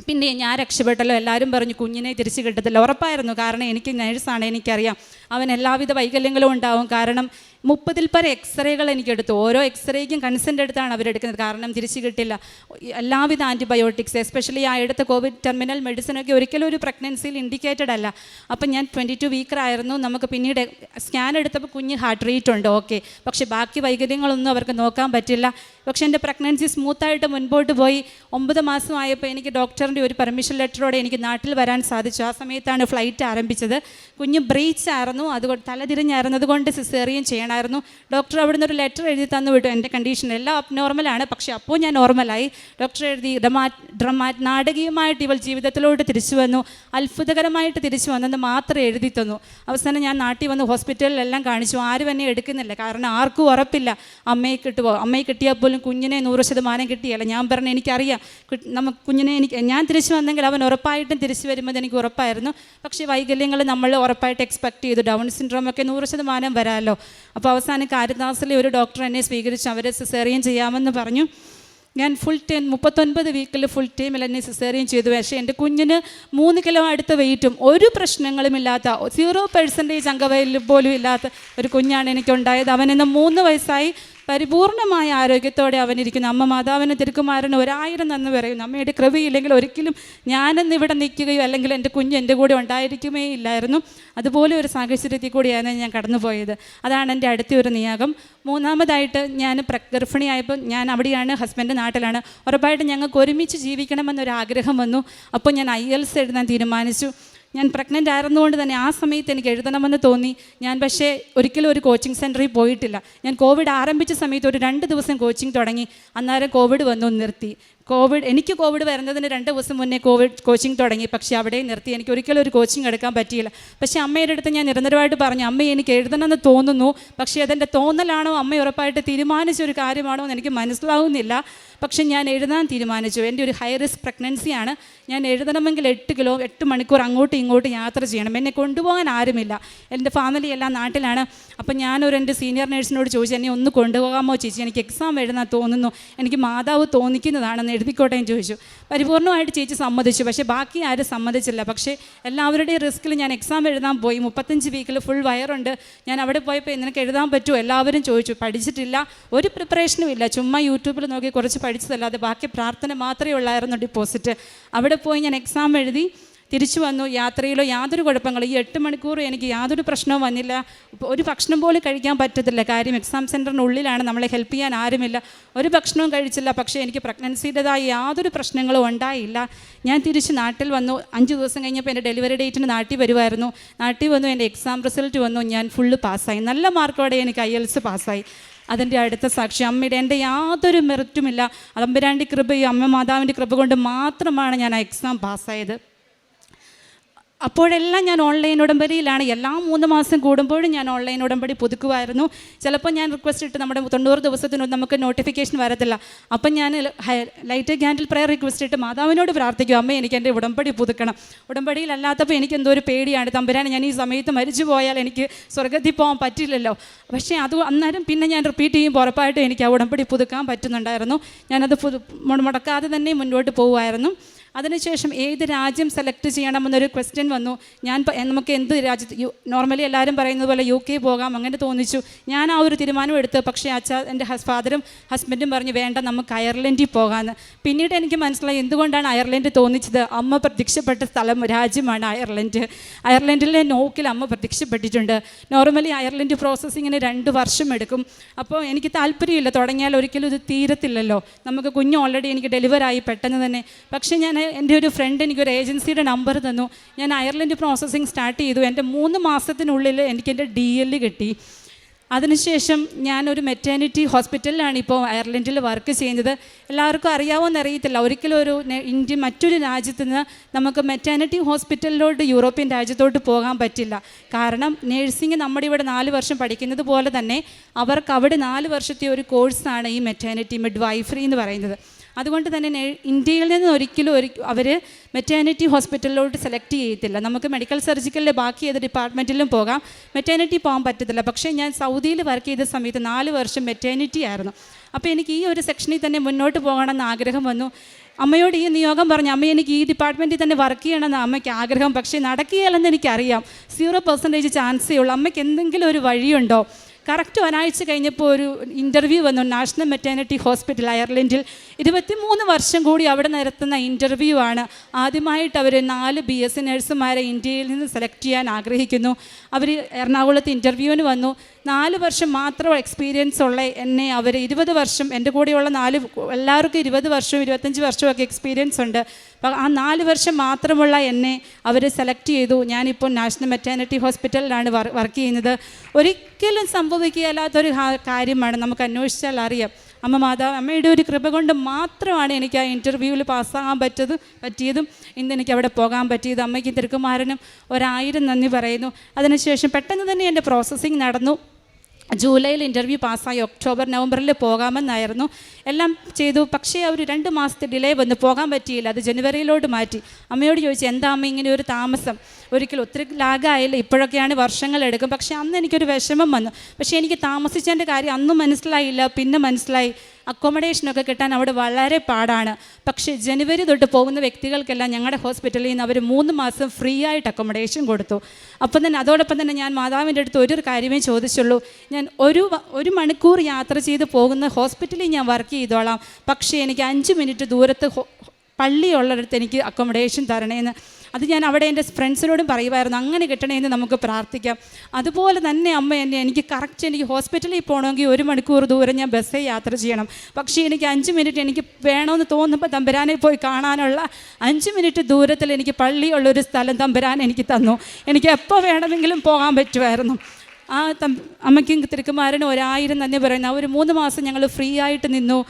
പിന്നെ ഞാൻ രക്ഷപ്പെട്ടല്ലോ. എല്ലാവരും പറഞ്ഞു കുഞ്ഞിനെ തിരിച്ച് കിട്ടത്തില്ല. ഉറപ്പായിരുന്നു, കാരണം എനിക്ക് നേഴ്സാണ്, എനിക്കറിയാം അവൻ എല്ലാവിധ വൈകല്യങ്ങളും ഉണ്ടാവും. കാരണം 30-ൽ പരം എക്സ്റേകൾ എനിക്കെടുത്തു. ഓരോ എക്സ്റേക്കും കൺസെൻ്റ് എടുത്താണ് അവരെടുക്കുന്നത്, കാരണം തിരിച്ചു കിട്ടില്ല. എല്ലാവിധ ആൻറ്റിബയോട്ടിക്സ്, എസ്പെഷ്യലി ആ എടുത്ത കോവിഡ് ടെർമിനൽ മെഡിസിനൊക്കെ ഒരിക്കലും ഒരു പ്രഗ്നൻസിയിൽ ഇൻഡിക്കേറ്റഡ് അല്ല. അപ്പം ഞാൻ 22 വീക്കറായിരുന്നു. നമുക്ക് പിന്നീട് സ്കാൻ എടുത്തപ്പോൾ കുഞ്ഞ് ഹാർട്ട് റേറ്റ് ഉണ്ട്, ഓക്കെ, പക്ഷേ ബാക്കി വൈകല്യങ്ങളൊന്നും അവർക്ക് നോക്കാൻ പറ്റില്ല. പക്ഷേ എൻ്റെ പ്രഗ്നൻസി സ്മൂത്തായിട്ട് മുൻപോട്ട് പോയി. 9 മാസമായപ്പോൾ എനിക്ക് ഡോക്ടറിൻ്റെ ഒരു പെർമിഷൻ ലെറ്ററോടെ എനിക്ക് നാട്ടിൽ വരാൻ സാധിച്ചു. ആ സമയത്താണ് ഫ്ലൈറ്റ് ആരംഭിച്ചത്. കുഞ്ഞ് ബ്രീച്ച് ആയിരുന്നു, അതുകൊണ്ട് തലതിരിഞ്ഞായിരുന്നത് കൊണ്ട് സിസേറിയൻ ചെയ്യണമായിരുന്നു. ഡോക്ടർ അവിടുന്ന് ഒരു ലെറ്റർ എഴുതി തന്നു വിട്ടു. എൻ്റെ കണ്ടീഷൻ എല്ലാം അബ്നോർമലാണ്, പക്ഷേ അപ്പോൾ ഞാൻ നോർമലായി. ഡോക്ടർ എഴുതി നാടകീയമായിട്ട് ഇവൾ ജീവിതത്തിലോട്ട് തിരിച്ചു വന്നു, അത്ഭുതകരമായിട്ട് തിരിച്ചു വന്നെന്ന് മാത്രമേ എഴുതി തന്നു. അവസാനം ഞാൻ നാട്ടിൽ വന്ന് ഹോസ്പിറ്റലിലെല്ലാം കാണിച്ചു. ആരും എന്നെ എടുക്കുന്നില്ല, കാരണം ആർക്കും ഉറപ്പില്ല അമ്മയെ കിട്ടുമോ. അമ്മയെ കിട്ടിയാൽ പോലും കുഞ്ഞിനെ 100% കിട്ടിയല്ല. ഞാൻ പറഞ്ഞു എനിക്കറിയാം നമുക്ക് കുഞ്ഞിനെ ഞാൻ തിരിച്ചു വന്നെങ്കിൽ അവൻ ഉറപ്പായിട്ടും തിരിച്ചു വരുമ്പോൾ എനിക്ക് ഉറപ്പായിരുന്നു. പക്ഷേ വൈകല്യങ്ങൾ നമ്മൾ ഉറപ്പായിട്ട് എക്സ്പെക്ട് ചെയ്തു. ഡൗൺ സിൻഡ്രോമൊക്കെ 100% വരാമല്ലോ. അപ്പോൾ അവസാനം കാരിദാസിലെ ഒരു ഡോക്ടർ എന്നെ സ്വീകരിച്ചു. അവർ സിസേറിയൻ ചെയ്യാമെന്ന് പറഞ്ഞു. ഞാൻ ഫുൾ ടൈം 39 വീക്കിൽ ഫുൾ ടൈമിൽ എന്നെ സിസേറിയൻ ചെയ്തു. പക്ഷേ എൻ്റെ കുഞ്ഞിന് 3 കിലോ അടുത്ത വെയിറ്റും ഒരു പ്രശ്നങ്ങളുമില്ലാത്ത 0% അംഗവൈകല്യം പോലും ഇല്ലാത്ത ഒരു കുഞ്ഞാണ് എനിക്കുണ്ടായത്. അവനിന്ന് 3 വയസ്സായി. പരിപൂർണമായ ആരോഗ്യത്തോടെ അവനിരിക്കുന്നു. അമ്മ മാതാവിന് തിരുക്കുമാരന് 1000 നന്ദി പറയുന്നു. അമ്മയുടെ കൃപയില്ലെങ്കിൽ ഒരിക്കലും ഞാനെന്ന് ഇവിടെ നിൽക്കുകയോ അല്ലെങ്കിൽ എൻ്റെ കുഞ്ഞ് എൻ്റെ കൂടെ ഉണ്ടായിരിക്കുമേ ഇല്ലായിരുന്നു. അതുപോലെ ഒരു സാഹചര്യത്തിൽ കൂടിയാണ് ഞാൻ കടന്നുപോയത്. അതാണ് എൻ്റെ അടുത്ത ഒരു നിയോഗം. 3-മതായിട്ട് ഞാൻ ഗർഭിണിയായപ്പോൾ ഞാൻ അവിടെയാണ്, ഹസ്ബൻഡ് നാട്ടിലാണ്. ഉറപ്പായിട്ടും ഞങ്ങൾക്ക് ഒരുമിച്ച് ജീവിക്കണമെന്നൊരാഗ്രഹം വന്നു. അപ്പോൾ ഞാൻ IELTS എഴുതാൻ തീരുമാനിച്ചു. ഞാൻ പ്രഗ്നൻ്റ് ആയിരുന്നുകൊണ്ട് തന്നെ ആ സമയത്ത് എനിക്ക് എഴുതണമെന്ന് തോന്നി. ഞാൻ പക്ഷേ ഒരിക്കലും ഒരു കോച്ചിങ് സെൻറ്ററിൽ പോയിട്ടില്ല. ഞാൻ കോവിഡ് ആരംഭിച്ച സമയത്ത് ഒരു 2 ദിവസം കോച്ചിങ് തുടങ്ങി. അന്നേരം കോവിഡ് വന്നു, നിർത്തി. എനിക്ക് കോവിഡ് വരുന്നതിന് 2 ദിവസം മുന്നേ കോച്ചിങ് തുടങ്ങി, പക്ഷേ അവിടെ നിർത്തി. എനിക്ക് ഒരിക്കലും ഒരു കോച്ചിങ് എടുക്കാൻ പറ്റിയില്ല. പക്ഷേ അമ്മയുടെ അടുത്ത് ഞാൻ നിരന്തരമായിട്ട് പറഞ്ഞു, അമ്മ എനിക്ക് എഴുതണമെന്ന് തോന്നുന്നു, പക്ഷേ അതെൻ്റെ തോന്നലാണോ അമ്മ ഉറപ്പായിട്ട് തീരുമാനിച്ചൊരു കാര്യമാണോ എന്ന് എനിക്ക് മനസ്സിലാവുന്നില്ല. പക്ഷേ ഞാൻ എഴുതാൻ തീരുമാനിച്ചു. എൻ്റെ ഒരു ഹൈ റിസ്ക് പ്രഗ്നൻസിയാണ്. ഞാൻ എഴുതണമെങ്കിൽ 8 മണിക്കൂർ അങ്ങോട്ടും ഇങ്ങോട്ടും യാത്ര ചെയ്യണം. എന്നെ കൊണ്ടുപോകാൻ ആരുമില്ല. എൻ്റെ ഫാമിലി എല്ലാം നാട്ടിലാണ്. അപ്പം എൻ്റെ സീനിയർ നേഴ്സിനോട് ചോദിച്ചു, എന്നെ ഒന്ന് കൊണ്ടുപോകാമോ ചേച്ചി, എനിക്ക് എക്സാം എഴുതാൻ തോന്നുന്നു, എനിക്ക് മാതാവ് തോന്നിക്കുന്നതാണെന്ന് എഴുതിക്കോട്ടെ എന്ന് ചോദിച്ചു. പരിപൂർണമായിട്ട് ചേച്ചി സമ്മതിച്ചു. പക്ഷേ ബാക്കി ആരും സമ്മതിച്ചില്ല. പക്ഷേ എല്ലാവരുടെയും റിസ്കിൽ ഞാൻ എക്സാം എഴുതാൻ പോയി. 35 വീക്കിൽ ഫുൾ വയറുണ്ട്. ഞാൻ അവിടെ പോയപ്പോൾ നിനക്ക് എഴുതാൻ പറ്റുമോ എല്ലാവരും ചോദിച്ചു. പഠിച്ചിട്ടില്ല, ഒരു പ്രിപ്പറേഷനും ഇല്ല, ചുമ്മാ യൂട്യൂബിൽ നോക്കി കുറച്ച് പഠിച്ചതല്ലാതെ ബാക്കി പ്രാർത്ഥന മാത്രമേ ഉള്ളായിരുന്നു ഡിപ്പോസിറ്റ്. അവിടെ പോയി ഞാൻ എക്സാം എഴുതി തിരിച്ചു വന്നു. യാത്രയിലോ യാതൊരു കുഴപ്പങ്ങളും, ഈ 8 മണിക്കൂർ എനിക്ക് യാതൊരു പ്രശ്നവും വന്നില്ല. ഒരു ഭക്ഷണം പോലും കഴിക്കാൻ പറ്റത്തില്ല, കാര്യം എക്സാം സെൻറ്ററിനുള്ളിലാണ്, നമ്മളെ ഹെൽപ്പ് ചെയ്യാൻ ആരുമില്ല. ഒരു ഭക്ഷണവും കഴിച്ചില്ല. പക്ഷേ എനിക്ക് പ്രഗ്നൻസിയുടേതായ യാതൊരു പ്രശ്നങ്ങളും ഉണ്ടായില്ല. ഞാൻ തിരിച്ച് നാട്ടിൽ വന്നു. 5 ദിവസം കഴിഞ്ഞപ്പോൾ എൻ്റെ ഡെലിവറി ഡേറ്റിന് നാട്ടിൽ വരുമായിരുന്നു. നാട്ടിൽ വന്നു, എൻ്റെ എക്സാം റിസൾട്ട് വന്നു. ഞാൻ ഫുള്ള് പാസ്സായി. നല്ല മാർക്കോടെ എനിക്ക് IELTS പാസ്സായി. അതിൻ്റെ അടുത്ത സാക്ഷി അമ്മയുടെ, എൻ്റെ യാതൊരു മെറിറ്റുമില്ല, തമ്പുരാൻ്റെ കൃപയും അമ്മ മാതാവിൻ്റെ കൃപ കൊണ്ട് മാത്രമാണ് ഞാൻ ആ എക്സാം പാസ്സായത്. അപ്പോഴെല്ലാം ഞാൻ ഓൺലൈൻ ഉടമ്പടിയിലാണ്. എല്ലാ 3 മാസം കൂടുമ്പോഴും ഞാൻ ഓൺലൈൻ ഉടമ്പടി പുതുക്കുമായിരുന്നു. ചിലപ്പോൾ ഞാൻ റിക്വസ്റ്റ് ഇട്ട് നമ്മുടെ 90 ദിവസത്തിനൊന്നും നമുക്ക് നോട്ടിഫിക്കേഷൻ വരത്തില്ല. അപ്പം ഞാൻ ലൈറ്റ് ക്യാൻഡിൽ പ്രയർ റിക്വസ്റ്റ് ഇട്ട് മാതാവിനോട് പ്രാർത്ഥിക്കും, അമ്മ എനിക്ക് എൻ്റെ ഉടമ്പടി പുതുക്കണം. ഉടമ്പടിയിലല്ലാത്തപ്പോൾ എനിക്ക് എന്തോ ഒരു പേടിയാണ്, തമ്പുരാനെ ഞാൻ ഈ സമയത്ത് മരിച്ചു പോയാൽ എനിക്ക് സ്വർഗ്ഗത്തിൽ പോകാൻ പറ്റില്ലല്ലോ. പക്ഷേ അത് അന്നേരം പിന്നെ ഞാൻ റിപ്പീറ്റ് ചെയ്യുമ്പോൾ ഉറപ്പായിട്ടും എനിക്ക് ആ ഉടമ്പടി പുതുക്കാൻ പറ്റുന്നുണ്ടായിരുന്നു. ഞാനത് മുടക്കാതെ തന്നെ മുന്നോട്ട് പോകുമായിരുന്നു. അതിനുശേഷം ഏത് രാജ്യം സെലക്ട് ചെയ്യണമെന്നൊരു ക്വസ്റ്റ്യൻ വന്നു. നമുക്ക് എന്ത് രാജ്യത്ത് നോർമലി എല്ലാവരും പറയുന്നത് പോലെ UK പോകാം, അങ്ങനെ തോന്നിച്ചു. ഞാൻ ആ ഒരു തീരുമാനം എടുത്തു. പക്ഷേ എൻ്റെ ഫാദറും ഹസ്ബൻഡും പറഞ്ഞു വേണ്ട, നമുക്ക് അയർലൻഡിൽ പോകാമെന്ന്. പിന്നീട് എനിക്ക് മനസ്സിലായി എന്തുകൊണ്ടാണ് അയർലൻഡ് തോന്നിച്ചത്. അമ്മ പ്രത്യക്ഷപ്പെട്ട രാജ്യമാണ് അയർലൻഡ്. അയർലൻഡിലെ നോക്കിൽ അമ്മ പ്രത്യക്ഷപ്പെട്ടിട്ടുണ്ട്. നോർമലി അയർലൻഡ് പ്രോസസ്സിങ്ങിന് 2 വർഷം എടുക്കും. അപ്പോൾ എനിക്ക് താല്പര്യമില്ല, തുടങ്ങിയാൽ ഒരിക്കലും ഇത് തീരത്തില്ലല്ലോ. നമുക്ക് കുഞ്ഞ് ഓൾറെഡി എനിക്ക് ഡെലിവറായി പെട്ടെന്ന് തന്നെ. പക്ഷേ ഞാൻ എൻ്റെ ഒരു ഫ്രണ്ട് എനിക്കൊരു ഏജൻസിയുടെ നമ്പർ തന്നു. ഞാൻ അയർലൻഡ് പ്രോസസ്സിങ് സ്റ്റാർട്ട് ചെയ്തു. എൻ്റെ 3 മാസത്തിനുള്ളിൽ എനിക്കെൻ്റെ DL കിട്ടി. അതിനുശേഷം ഞാനൊരു മെറ്റേണിറ്റി ഹോസ്പിറ്റലിലാണ് ഇപ്പോൾ അയർലൻഡിൽ വർക്ക് ചെയ്യുന്നത്. എല്ലാവർക്കും അറിയാവോന്ന് അറിയത്തില്ല, ഒരിക്കലും ഒരു മറ്റൊരു രാജ്യത്ത് നിന്ന് നമുക്ക് മെറ്റേണിറ്റി ഹോസ്പിറ്റലിലോട്ട് യൂറോപ്യൻ രാജ്യത്തോട്ട് പോകാൻ പറ്റില്ല. കാരണം നേഴ്സിംഗ് നമ്മുടെ ഇവിടെ 4 വർഷം പഠിക്കുന്നത് പോലെ തന്നെ അവർക്ക് അവിടെ 4 വർഷത്തെ ഒരു കോഴ്സാണ് ഈ മെറ്റേണിറ്റി മിഡ്വൈഫറി എന്ന് പറയുന്നത്. അതുകൊണ്ട് തന്നെ ഇന്ത്യയിൽ നിന്ന് ഒരിക്കലും അവർ മെറ്റേണിറ്റി ഹോസ്പിറ്റലിലോട്ട് സെലക്ട് ചെയ്യത്തില്ല. നമുക്ക് മെഡിക്കൽ സർജിക്കലിലെ ബാക്കി ഏത് ഡിപ്പാർട്ട്മെൻറ്റിലും പോകാം, മെറ്റേണിറ്റി പോകാൻ പറ്റത്തില്ല. പക്ഷേ ഞാൻ സൗദിയിൽ വർക്ക് ചെയ്ത സമയത്ത് 4 വർഷം മെറ്റേണിറ്റി ആയിരുന്നു. അപ്പോൾ എനിക്ക് ഈ ഒരു സെക്ഷനിൽ തന്നെ മുന്നോട്ട് പോകണമെന്ന് ആഗ്രഹം വന്നു. അമ്മയോട് ഈ നിയോഗം പറഞ്ഞു, അമ്മ എനിക്ക് ഈ ഡിപ്പാർട്ട്മെൻറ്റിൽ തന്നെ വർക്ക് ചെയ്യണമെന്ന് അമ്മയ്ക്ക് ആഗ്രഹം. പക്ഷേ നടക്കുകയില്ലെന്ന് എനിക്കറിയാം, 0% ചാൻസേ ഉള്ളൂ. അമ്മയ്ക്ക് എന്തെങ്കിലും ഒരു വഴിയുണ്ടോ? കറക്റ്റ് ഒരാഴ്ച കഴിഞ്ഞപ്പോൾ ഒരു ഇൻ്റർവ്യൂ വന്നു നാഷണൽ മെറ്റേണിറ്റി ഹോസ്പിറ്റൽ അയർലൻഡിൽ. 23 വർഷം കൂടി അവിടെ നടത്തുന്ന ഇൻ്റർവ്യൂ ആണ്. ആദ്യമായിട്ട് അവർ 4 BS നഴ്സുമാരെ ഇന്ത്യയിൽ നിന്ന് സെലക്ട് ചെയ്യാൻ ആഗ്രഹിക്കുന്നു. അവർ എറണാകുളത്ത് ഇൻ്റർവ്യൂവിന് വന്നു. 4 വർഷം മാത്രം എക്സ്പീരിയൻസ് ഉള്ള എന്നെ അവർ 20 വർഷം, എൻ്റെ കൂടെയുള്ള എല്ലാവർക്കും 20 വർഷവും 25 വർഷമൊക്കെ എക്സ്പീരിയൻസ് ഉണ്ട്. അപ്പോൾ ആ 4 വർഷം മാത്രമുള്ള എന്നെ അവർ സെലക്ട് ചെയ്തു. ഞാനിപ്പോൾ നാഷണൽ മെറ്റേണിറ്റി ഹോസ്പിറ്റലിലാണ് വർക്ക് ചെയ്യുന്നത്. ഒരിക്കലും സംഭവിക്കുകയല്ലാത്തൊരു കാര്യമാണ്, നമുക്ക് അന്വേഷിച്ചാൽ അറിയാം. അമ്മയുടെ ഒരു കൃപ കൊണ്ട് മാത്രമാണ് എനിക്ക് ആ ഇൻ്റർവ്യൂവിൽ പാസ്സാകാൻ പറ്റിയതും ഇന്ന് എനിക്ക് അവിടെ പോകാൻ പറ്റിയത്. അമ്മയ്ക്കും തിരുക്കുമാരനും 1000 നന്ദി പറയുന്നു. അതിനുശേഷം പെട്ടെന്ന് തന്നെ എൻ്റെ പ്രോസസ്സിങ് നടന്നു. ജൂലൈയിൽ ഇൻ്റർവ്യൂ പാസ്സായി. ഒക്ടോബർ നവംബറിൽ പോകാമെന്നായിരുന്നു എല്ലാം ചെയ്തു. പക്ഷേ അവർ 2 മാസത്തെ ഡിലേ വന്ന് പോകാൻ പറ്റിയില്ല. അത് ജനുവരിയിലോട്ട് മാറ്റി. അമ്മയോട് ചോദിച്ചു, എന്താ അമ്മ ഇങ്ങനെ ഒരു താമസം? ഒരിക്കലും ഒത്തിരി ലാഗായില്ല, ഇപ്പോഴൊക്കെയാണ് വർഷങ്ങളെടുക്കും. പക്ഷേ അന്ന് എനിക്കൊരു വിഷമം വന്നു. പക്ഷേ എനിക്ക് താമസിച്ചതിൻ്റെ കാര്യം അന്നും മനസ്സിലായില്ല. പിന്നെ മനസ്സിലായി അക്കോമഡേഷനൊക്കെ കിട്ടാൻ അവിടെ വളരെ പാടാണ്. പക്ഷേ ജനുവരി തൊട്ട് പോകുന്ന വ്യക്തികൾക്കെല്ലാം ഞങ്ങളുടെ ഹോസ്പിറ്റലിൽ നിന്ന് അവർ 3 മാസം ഫ്രീ ആയിട്ട് അക്കോമഡേഷൻ കൊടുത്തു. അപ്പം തന്നെ അതോടൊപ്പം തന്നെ ഞാൻ മാതാവിൻ്റെ അടുത്ത് ഒരു കാര്യമേ ചോദിച്ചുള്ളൂ, ഞാൻ ഒരു മണിക്കൂർ യാത്ര ചെയ്ത് പോകുന്ന ഹോസ്പിറ്റലിൽ ഞാൻ വർക്ക് ചെയ്തോളാം, പക്ഷേ എനിക്ക് 5 മിനിറ്റ് ദൂരത്ത് പള്ളിയുള്ളിടത്ത് എനിക്ക് അക്കോമഡേഷൻ തരണേന്ന്. അത് ഞാൻ അവിടെ എൻ്റെ ഫ്രണ്ട്സിനോടും പറയുമായിരുന്നു, അങ്ങനെ കിട്ടണമെന്ന് നമുക്ക് പ്രാർത്ഥിക്കാം. അതുപോലെ തന്നെ അമ്മ എനിക്ക് ഹോസ്പിറ്റലിൽ പോകണമെങ്കിൽ 1 മണിക്കൂർ ദൂരം ഞാൻ ബസ്സിൽ യാത്ര ചെയ്യണം. പക്ഷേ എനിക്ക് 5 മിനിറ്റ് എനിക്ക് വേണമെന്ന് തോന്നുമ്പോൾ തമ്പുരാനെ പോയി കാണാനുള്ള 5 മിനിറ്റ് ദൂരത്തിൽ എനിക്ക് പള്ളിയുള്ളൊരു സ്ഥലം തമ്പുരാൻ എനിക്ക് തന്നു. എനിക്ക് എപ്പോൾ വേണമെങ്കിലും പോകാൻ പറ്റുമായിരുന്നു. ആ അമ്മയ്ക്കും തിരുക്കുമാരനും 1000 നന്ദി പറയുന്നു. ഒരു 3 മാസം ഞങ്ങൾ ഫ്രീ ആയിട്ട് നിന്നു.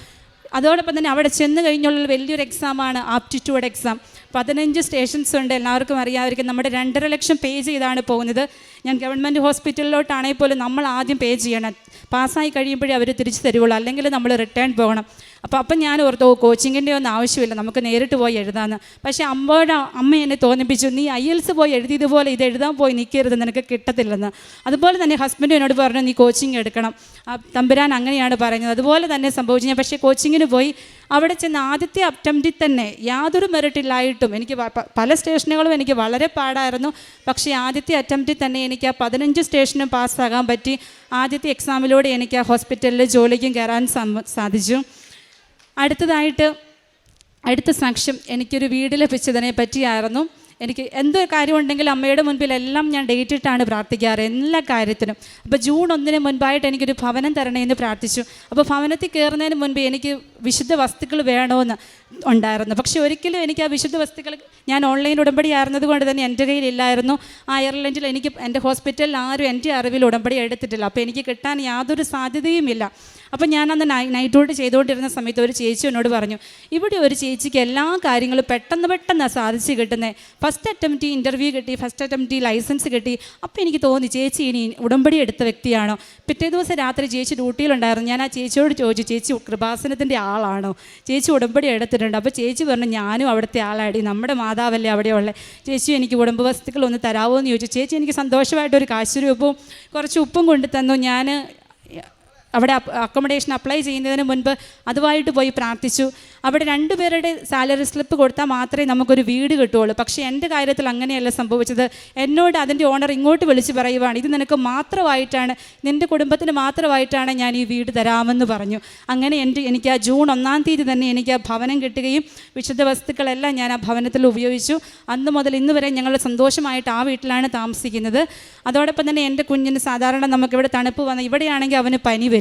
അതോടൊപ്പം തന്നെ അവിടെ ചെന്ന് കഴിഞ്ഞുള്ള വലിയൊരു എക്സാമാണ് ആപ്റ്റിറ്റ്യൂഡ് എക്സാം. 15 സ്റ്റേഷൻസ് ഉണ്ട്, എല്ലാവർക്കും അറിയാമായിരിക്കും. നമ്മുടെ 2.5 ലക്ഷം പേ ചെയ്താണ് പോകുന്നത്. ഞാൻ ഗവൺമെൻറ് ഹോസ്പിറ്റലിലോട്ടാണെങ്കിൽ പോലും നമ്മൾ ആദ്യം പേ ചെയ്യണം. പാസ്സായി കഴിയുമ്പോഴേ അവർ തിരിച്ചു തരുള്ളൂ, അല്ലെങ്കിൽ നമ്മൾ റിട്ടേൺ പോകണം. അപ്പം ഞാൻ ഓർത്തു കോച്ചിങ്ങിൻ്റെ ഒന്നും ആവശ്യമില്ല, നമുക്ക് നേരിട്ട് പോയി എഴുതാമെന്ന്. പക്ഷേ അമ്മ എന്നെ തോന്നിപ്പിച്ചു, നീ IELTS പോയി എഴുതിയതുപോലെ ഇത് എഴുതാൻ പോയി നിൽക്കരുത്, നിനക്ക് കിട്ടത്തില്ലെന്ന്. അതുപോലെ തന്നെ ഹസ്ബൻഡ് എന്നോട് പറഞ്ഞു, നീ കോച്ചിങ് എടുക്കണം. തമ്പുരാൻ അങ്ങനെയാണ് പറയുന്നത്. അതുപോലെ തന്നെ സംഭവിച്ചു. ഞാൻ പക്ഷേ കോച്ചിങ്ങിന് പോയി. അവിടെ ചെന്ന് ആദ്യത്തെ അറ്റംപ്റ്റിൽ തന്നെ യാതൊരു മെറിറ്റില്ലായിട്ടും എനിക്ക് പല സ്റ്റേഷനുകളും എനിക്ക് വളരെ പാടായിരുന്നു. പക്ഷേ ആദ്യത്തെ അറ്റംപ്റ്റിൽ തന്നെ എനിക്ക് ആ 15 സ്റ്റേഷനും പാസ്സാകാൻ പറ്റി. ആദ്യത്തെ എക്സാമിലൂടെ എനിക്ക് ആ ഹോസ്പിറ്റലിൽ ജോലിക്കും കയറാൻ സാധിച്ചു. അടുത്ത സാക്ഷ്യം എനിക്കൊരു വീട് ലഭിച്ചതിനെ പറ്റിയായിരുന്നു. എനിക്ക് എന്തൊരു കാര്യമുണ്ടെങ്കിലും അമ്മയുടെ മുൻപിലെല്ലാം ഞാൻ ഡേറ്റ് ഇട്ടാണ് പ്രാർത്ഥിക്കാറ് എല്ലാ കാര്യത്തിനും. അപ്പോൾ ജൂൺ 1 മുൻപായിട്ട് എനിക്കൊരു ഭവനം തരണേന്ന് പ്രാർത്ഥിച്ചു. അപ്പോൾ ഭവനത്തിൽ കയറുന്നതിന് മുൻപ് എനിക്ക് വിശുദ്ധ വസ്തുക്കൾ വേണമെന്ന് ഉണ്ടായിരുന്നു. പക്ഷേ ഒരിക്കലും എനിക്ക് ആ വിശുദ്ധ വസ്തുക്കൾ ഞാൻ ഓൺലൈൻ ഉടമ്പടി ആയിരുന്നത് കൊണ്ട് തന്നെ എൻ്റെ കയ്യിലില്ലായിരുന്നു. അയർലൻഡിൽ എൻ്റെ ഹോസ്പിറ്റലിൽ ആരും എൻ്റെ അറിവിൽ ഉടമ്പടി എടുത്തിട്ടില്ല. അപ്പോൾ എനിക്ക് കിട്ടാൻ യാതൊരു സാധ്യതയുമില്ല. അപ്പം ഞാനന്ന് നൈറ്റ് ഡ്യൂട്ടി ചെയ്തുകൊണ്ടിരുന്ന സമയത്ത് ഒരു ചേച്ചി എന്നോട് പറഞ്ഞു, ഇവിടെ ഒരു ചേച്ചിക്ക് എല്ലാ കാര്യങ്ങളും പെട്ടെന്ന് സാധിച്ച് കിട്ടുന്നത്. ഫസ്റ്റ് അറ്റംപ്റ്റ് ഇൻ്റർവ്യൂ കിട്ടി, ഫസ്റ്റ് അറ്റംപ്റ്റ് ലൈസൻസ് കിട്ടി. അപ്പോൾ എനിക്ക് തോന്നി ചേച്ചി ഇനി ഉടമ്പടി എടുത്ത വ്യക്തിയാണോ. പിറ്റേ ദിവസം രാത്രി ചേച്ചി ഡ്യൂട്ടിയിലുണ്ടായിരുന്നു. ഞാൻ ആ ചേച്ചിയോട് ചോദിച്ചു, ചേച്ചി കൃപാസനത്തിൻ്റെ ആളാണോ, ചേച്ചി ഉടമ്പടി എടുത്തിട്ടുണ്ട്? അപ്പോൾ ചേച്ചി പറഞ്ഞു, ഞാനും അവിടുത്തെ ആളാടി, നമ്മുടെ മാതാവല്ലേ അവിടെയുള്ള. ചേച്ചി എനിക്ക് ഉടമ്പ് വസ്തുക്കൾ ഒന്ന് തരാമോ എന്ന് ചോദിച്ചു. ചേച്ചി എനിക്ക് സന്തോഷമായിട്ടൊരു കാശുരൂപവും കുറച്ച് ഉപ്പും കൊണ്ട് തന്നു. ഞാൻ അവിടെ അക്കോമഡേഷൻ അപ്ലൈ ചെയ്യുന്നതിന് മുൻപ് അതുമായിട്ട് പോയി പ്രാർത്ഥിച്ചു. അവിടെ 2 പേരുടെ സാലറി സ്ലിപ്പ് കൊടുത്താൽ മാത്രമേ നമുക്കൊരു വീട് കിട്ടുകയുള്ളൂ. പക്ഷേ എൻ്റെ കാര്യത്തിൽ അങ്ങനെയല്ല സംഭവിച്ചത്. എന്നോട് അതിൻ്റെ ഓണർ ഇങ്ങോട്ട് വിളിച്ച് പറയുവാണ്, ഇത് നിനക്ക് മാത്രമായിട്ടാണ്, നിൻ്റെ കുടുംബത്തിന് മാത്രമായിട്ടാണ് ഞാൻ ഈ വീട് തരാമെന്ന് പറഞ്ഞു. അങ്ങനെ എനിക്ക് ആ ജൂൺ 1-ാം തീയതി തന്നെ എനിക്ക് ആ ഭവനം കിട്ടുകയും വിശുദ്ധ വസ്തുക്കളെല്ലാം ഞാൻ ആ ഭവനത്തിൽ ഉപയോഗിച്ചു. അന്ന് മുതൽ ഇന്ന് വരെ ഞങ്ങൾ സന്തോഷമായിട്ട് ആ വീട്ടിലാണ് താമസിക്കുന്നത്. അതോടൊപ്പം തന്നെ എൻ്റെ കുഞ്ഞിന് സാധാരണ നമുക്കിവിടെ തണുപ്പ് വന്ന, ഇവിടെയാണെങ്കിൽ അവന് പനി വരും.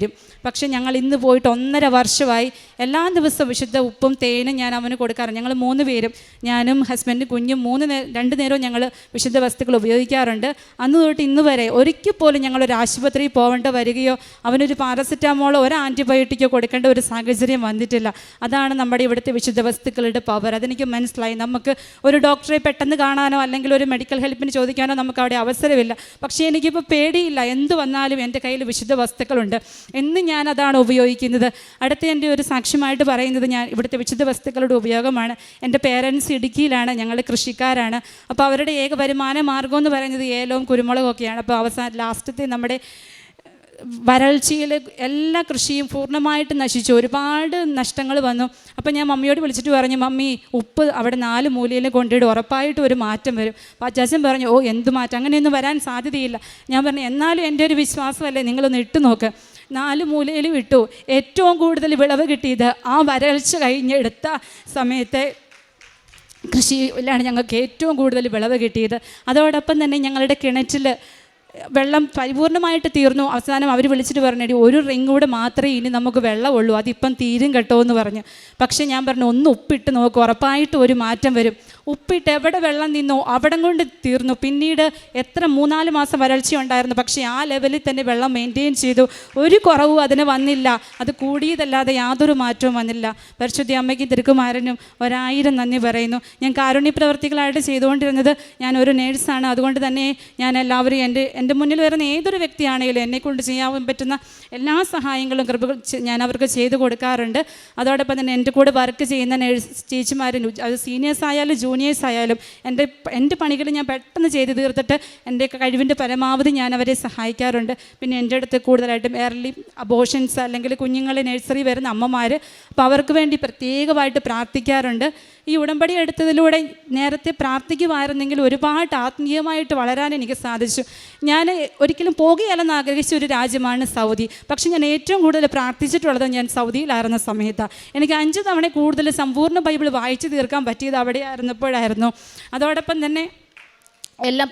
പക്ഷേ ഞങ്ങൾ ഇന്ന് പോയിട്ട് 1.5 വർഷമായി എല്ലാ ദിവസവും വിശുദ്ധ ഉപ്പും തേനും ഞാൻ അവന് കൊടുക്കാറുണ്ട്. ഞങ്ങൾ 3 പേരും, ഞാനും ഹസ്ബൻഡും കുഞ്ഞും 2 നേരവും ഞങ്ങൾ വിശുദ്ധ വസ്തുക്കൾ ഉപയോഗിക്കാറുണ്ട്. അന്ന് തൊട്ട് ഇന്ന് വരെ ഒരിക്കൽ പോലും ഞങ്ങളൊരു ആശുപത്രിയിൽ പോകേണ്ട വരികയോ അവനൊരു പാരസെറ്റാമോളോ ഒരു ആൻറ്റിബയോട്ടിക്കോ കൊടുക്കേണ്ട ഒരു സാഹചര്യം വന്നിട്ടില്ല. അതാണ് നമ്മുടെ ഇവിടുത്തെ വിശുദ്ധ വസ്തുക്കളുടെ പവർ. അതെനിക്ക് മനസ്സിലായി. നമുക്ക് ഒരു ഡോക്ടറെ പെട്ടെന്ന് കാണാനോ അല്ലെങ്കിൽ ഒരു മെഡിക്കൽ ഹെൽപ്പിന് ചോദിക്കാനോ നമുക്ക് അവിടെ അവസരമില്ല. പക്ഷേ എനിക്കിപ്പോൾ പേടിയില്ല. എന്ത് വന്നാലും എൻ്റെ കയ്യിൽ വിശുദ്ധ വസ്തുക്കളുണ്ട് എന്ന് ഞാൻ അതാണ് ഉപയോഗിക്കുന്നത്. അടുത്ത എൻ്റെ ഒരു സാക്ഷ്യമായിട്ട് പറയുന്നത്, ഞാൻ ഇവിടുത്തെ വിശുദ്ധ വസ്തുക്കളുടെ ഉപയോഗമാണ്. എൻ്റെ പേരൻസ് ഇടുക്കിയിലാണ്, ഞങ്ങൾ കൃഷിക്കാരാണ്. അപ്പോൾ അവരുടെ ഏക വരുമാന മാർഗ്ഗം എന്ന് പറയുന്നത് ഏലവും കുരുമുളകും ഒക്കെയാണ്. അപ്പോൾ ലാസ്റ്റത്തെ നമ്മുടെ വരൾച്ചയിൽ എല്ലാ കൃഷിയും പൂർണ്ണമായിട്ട് നശിച്ചു, ഒരുപാട് നഷ്ടങ്ങൾ വന്നു. അപ്പോൾ ഞാൻ മമ്മിയോട് വിളിച്ചിട്ട് പറഞ്ഞു, മമ്മി ഉപ്പ് അവിടെ 4 മൂലയിൽ കൊണ്ടിട്ട് ഉറപ്പായിട്ടും ഒരു മാറ്റം വരും. അപ്പോൾ അച്ചാച്ചൻ പറഞ്ഞു, ഓ എന്ത് മാറ്റം, അങ്ങനെയൊന്നും വരാൻ സാധ്യതയില്ല. ഞാൻ പറഞ്ഞു, എന്നാലും എൻ്റെ ഒരു വിശ്വാസമല്ലേ, നിങ്ങളൊന്ന് ഇട്ട് നോക്ക്. 4 മൂലയിലും ഇട്ടു. ഏറ്റവും കൂടുതൽ വിളവ് കിട്ടിയത് ആ വരൾച്ച കഴിഞ്ഞെടുത്ത സമയത്തെ കൃഷിയിലാണ് ഞങ്ങൾക്ക് ഏറ്റവും കൂടുതൽ വിളവ് കിട്ടിയത്. അതോടൊപ്പം തന്നെ ഞങ്ങളുടെ കിണറ്റിൽ വെള്ളം പരിപൂർണമായിട്ട് തീർന്നു. അവസാനം അവർ വിളിച്ചിട്ട് പറഞ്ഞു, ഒരു റിങ് കൂടെ മാത്രമേ ഇനി നമുക്ക് വെള്ളമുള്ളൂ, അതിപ്പം തീരും കേട്ടോ എന്ന് പറഞ്ഞു. പക്ഷേ ഞാൻ പറഞ്ഞു, ഒന്ന് ഉപ്പിട്ട് നോക്കും, ഉറപ്പായിട്ടും ഒരു മാറ്റം വരും. ഉപ്പിട്ട് എവിടെ വെള്ളം നിന്നോ അവിടം കൊണ്ട് തീർന്നു. പിന്നീട് എത്ര 3-4 മാസം വരൾച്ച ഉണ്ടായിരുന്നു, പക്ഷേ ആ ലെവലിൽ തന്നെ വെള്ളം മെയിൻറ്റെയിൻ ചെയ്തു. ഒരു കുറവും അതിന് വന്നില്ല. അത് കൂടിയതല്ലാതെ യാതൊരു മാറ്റവും വന്നില്ല. പരിശുദ്ധ അമ്മയ്ക്കും തിരുക്കുമാരനും 1000 നന്ദി പറയുന്നു. ഞാൻ കാരുണ്യ പ്രവർത്തികളായിട്ട് ചെയ്തുകൊണ്ടിരുന്നത്, ഞാൻ ഒരു നേഴ്സാണ്. അതുകൊണ്ട് തന്നെ ഞാൻ എല്ലാവരും എൻ്റെ മുന്നിൽ വരുന്ന ഏതൊരു വ്യക്തിയാണെങ്കിലും എന്നെക്കൊണ്ട് ചെയ്യാൻ പറ്റുന്ന എല്ലാ സഹായങ്ങളും കൃപകൾ ഞാൻ അവർക്ക് ചെയ്തു കൊടുക്കാറുണ്ട്. അതോടൊപ്പം തന്നെ എൻ്റെ കൂടെ വർക്ക് ചെയ്യുന്ന ചേച്ചിമാരും, അത് സീനിയേഴ്സ് ആയാലും ജൂനിയേഴ്സ് ആയാലും എൻ്റെ പണികൾ ഞാൻ പെട്ടെന്ന് ചെയ്ത് തീർത്തിട്ട് എൻ്റെ കഴിവിൻ്റെ പരമാവധി ഞാൻ അവരെ സഹായിക്കാറുണ്ട്. പിന്നെ എൻ്റെ അടുത്ത് കൂടുതലായിട്ടും എയർലി അബോഷൻസ് അല്ലെങ്കിൽ കുഞ്ഞുങ്ങളെ നഴ്സറി വരുന്ന അമ്മമാർ, അപ്പോൾ അവർക്ക് വേണ്ടി പ്രത്യേകമായിട്ട് പ്രാർത്ഥിക്കാറുണ്ട്. ഈ ഉടമ്പടി എടുത്തതിലൂടെ നേരത്തെ പ്രാർത്ഥിക്കുമായിരുന്നെങ്കിൽ ഒരുപാട് ആത്മീയമായിട്ട് വളരാൻ എനിക്ക് സാധിച്ചു. ഞാൻ ഒരിക്കലും പോകുകയല്ലെന്ന് ആഗ്രഹിച്ച ഒരു രാജ്യമാണ് സൗദി. പക്ഷേ ഞാൻ ഏറ്റവും കൂടുതൽ പ്രാർത്ഥിച്ചിട്ടുള്ളത് ഞാൻ സൗദിയിലായിരുന്ന സമയത്താണ്. എനിക്ക് 5 തവണ കൂടുതൽ സമ്പൂർണ്ണ ബൈബിൾ വായിച്ചു തീർക്കാൻ പറ്റിയത് അവിടെയായിരുന്നപ്പോഴായിരുന്നു. അതോടൊപ്പം തന്നെ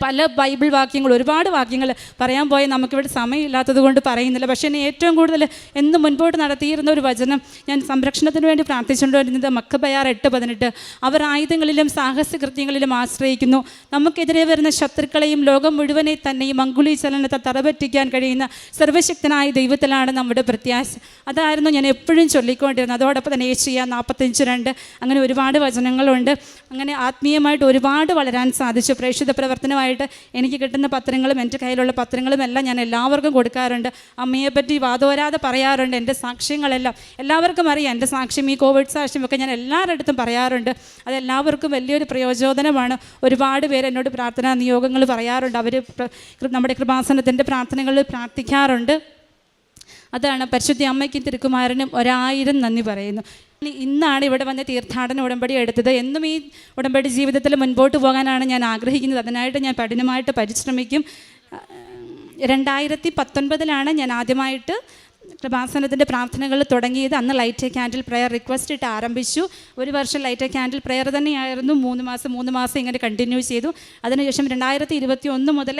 പല ബൈബിൾ വാക്യങ്ങൾ, ഒരുപാട് വാക്യങ്ങൾ പറയാൻ പോയി നമുക്കിവിടെ സമയമില്ലാത്തത് കൊണ്ട് പറയുന്നില്ല. പക്ഷേ എന്നെ ഏറ്റവും കൂടുതൽ എന്ന് മുൻപോട്ട് നടത്തിയിരുന്ന ഒരു വചനം, ഞാൻ സംരക്ഷണത്തിന് വേണ്ടി പ്രാർത്ഥിച്ചുകൊണ്ടിരുന്നത് മക്കബയാർ 8:18. അവർ ആയുധങ്ങളിലും സാഹസകൃത്യങ്ങളിലും ആശ്രയിക്കുന്നു. നമുക്കെതിരെ വരുന്ന ശത്രുക്കളെയും ലോകം മുഴുവനെ തന്നെയും അങ്കുലി ചലനത്തെ തറപറ്റിക്കാൻ കഴിയുന്ന സർവശക്തനായ ദൈവത്തിലാണ് നമ്മുടെ പ്രത്യാശ. അതായിരുന്നു ഞാൻ എപ്പോഴും ചൊല്ലിക്കൊണ്ടിരുന്നത്. അതോടൊപ്പം തന്നെ ഏഷ്യ 45:2, അങ്ങനെ ഒരുപാട് വചനങ്ങളുണ്ട്. അങ്ങനെ ആത്മീയമായിട്ട് ഒരുപാട് വളരാൻ സാധിച്ചു. പ്രേക്ഷിത പ്രവർത്തനമായിട്ട് എനിക്ക് കിട്ടുന്ന പത്രങ്ങളും എൻ്റെ കയ്യിലുള്ള പത്രങ്ങളും എല്ലാം ഞാൻ എല്ലാവർക്കും കൊടുക്കാറുണ്ട്. അമ്മയെപ്പറ്റി വാദോരാതെ പറയാറുണ്ട്. എൻ്റെ സാക്ഷ്യങ്ങളെല്ലാം എല്ലാവർക്കും അറിയാം. എൻ്റെ സാക്ഷ്യം, ഈ കോവിഡ് സാക്ഷ്യമൊക്കെ ഞാൻ എല്ലാവരുടെ അടുത്തും പറയാറുണ്ട്. അതെല്ലാവർക്കും വലിയൊരു പ്രയോജനമാണ്. ഒരുപാട് പേര് എന്നോട് പ്രാർത്ഥനാ നിയോഗങ്ങൾ പറയാറുണ്ട്. അവർ നമ്മുടെ കൃപാസനത്തിൻ്റെ പ്രാർത്ഥനകളിൽ പ്രാർത്ഥിക്കാറുണ്ട്. അതാണ് പരിശുദ്ധ അമ്മയ്ക്കും തിരുക്കുമാരനും 1000 നന്ദി പറയുന്നു. ഇന്നാണ് ഇവിടെ വന്ന് തീർത്ഥാടന ഉടമ്പടി എടുത്തത്. എന്നും ഈ ഉടമ്പടി ജീവിതത്തിൽ മുൻപോട്ട് പോകാനാണ് ഞാൻ ആഗ്രഹിക്കുന്നത്. അതിനായിട്ട് ഞാൻ കഠിനമായിട്ട് പരിശ്രമിക്കും. 2019 ഞാൻ ആദ്യമായിട്ട് കൃപാസനത്തിൻ്റെ പ്രാർത്ഥനകൾ തുടങ്ങിയത്. അന്ന് light A candle prayer request ഇട്ട് ആരംഭിച്ചു. 1 വർഷം ലൈറ്റ് എ കാൻഡിൽ പ്രെയർ തന്നെയായിരുന്നു. 3 മാസം ഇങ്ങനെ കണ്ടിന്യൂ ചെയ്തു. അതിനുശേഷം 2021 മുതൽ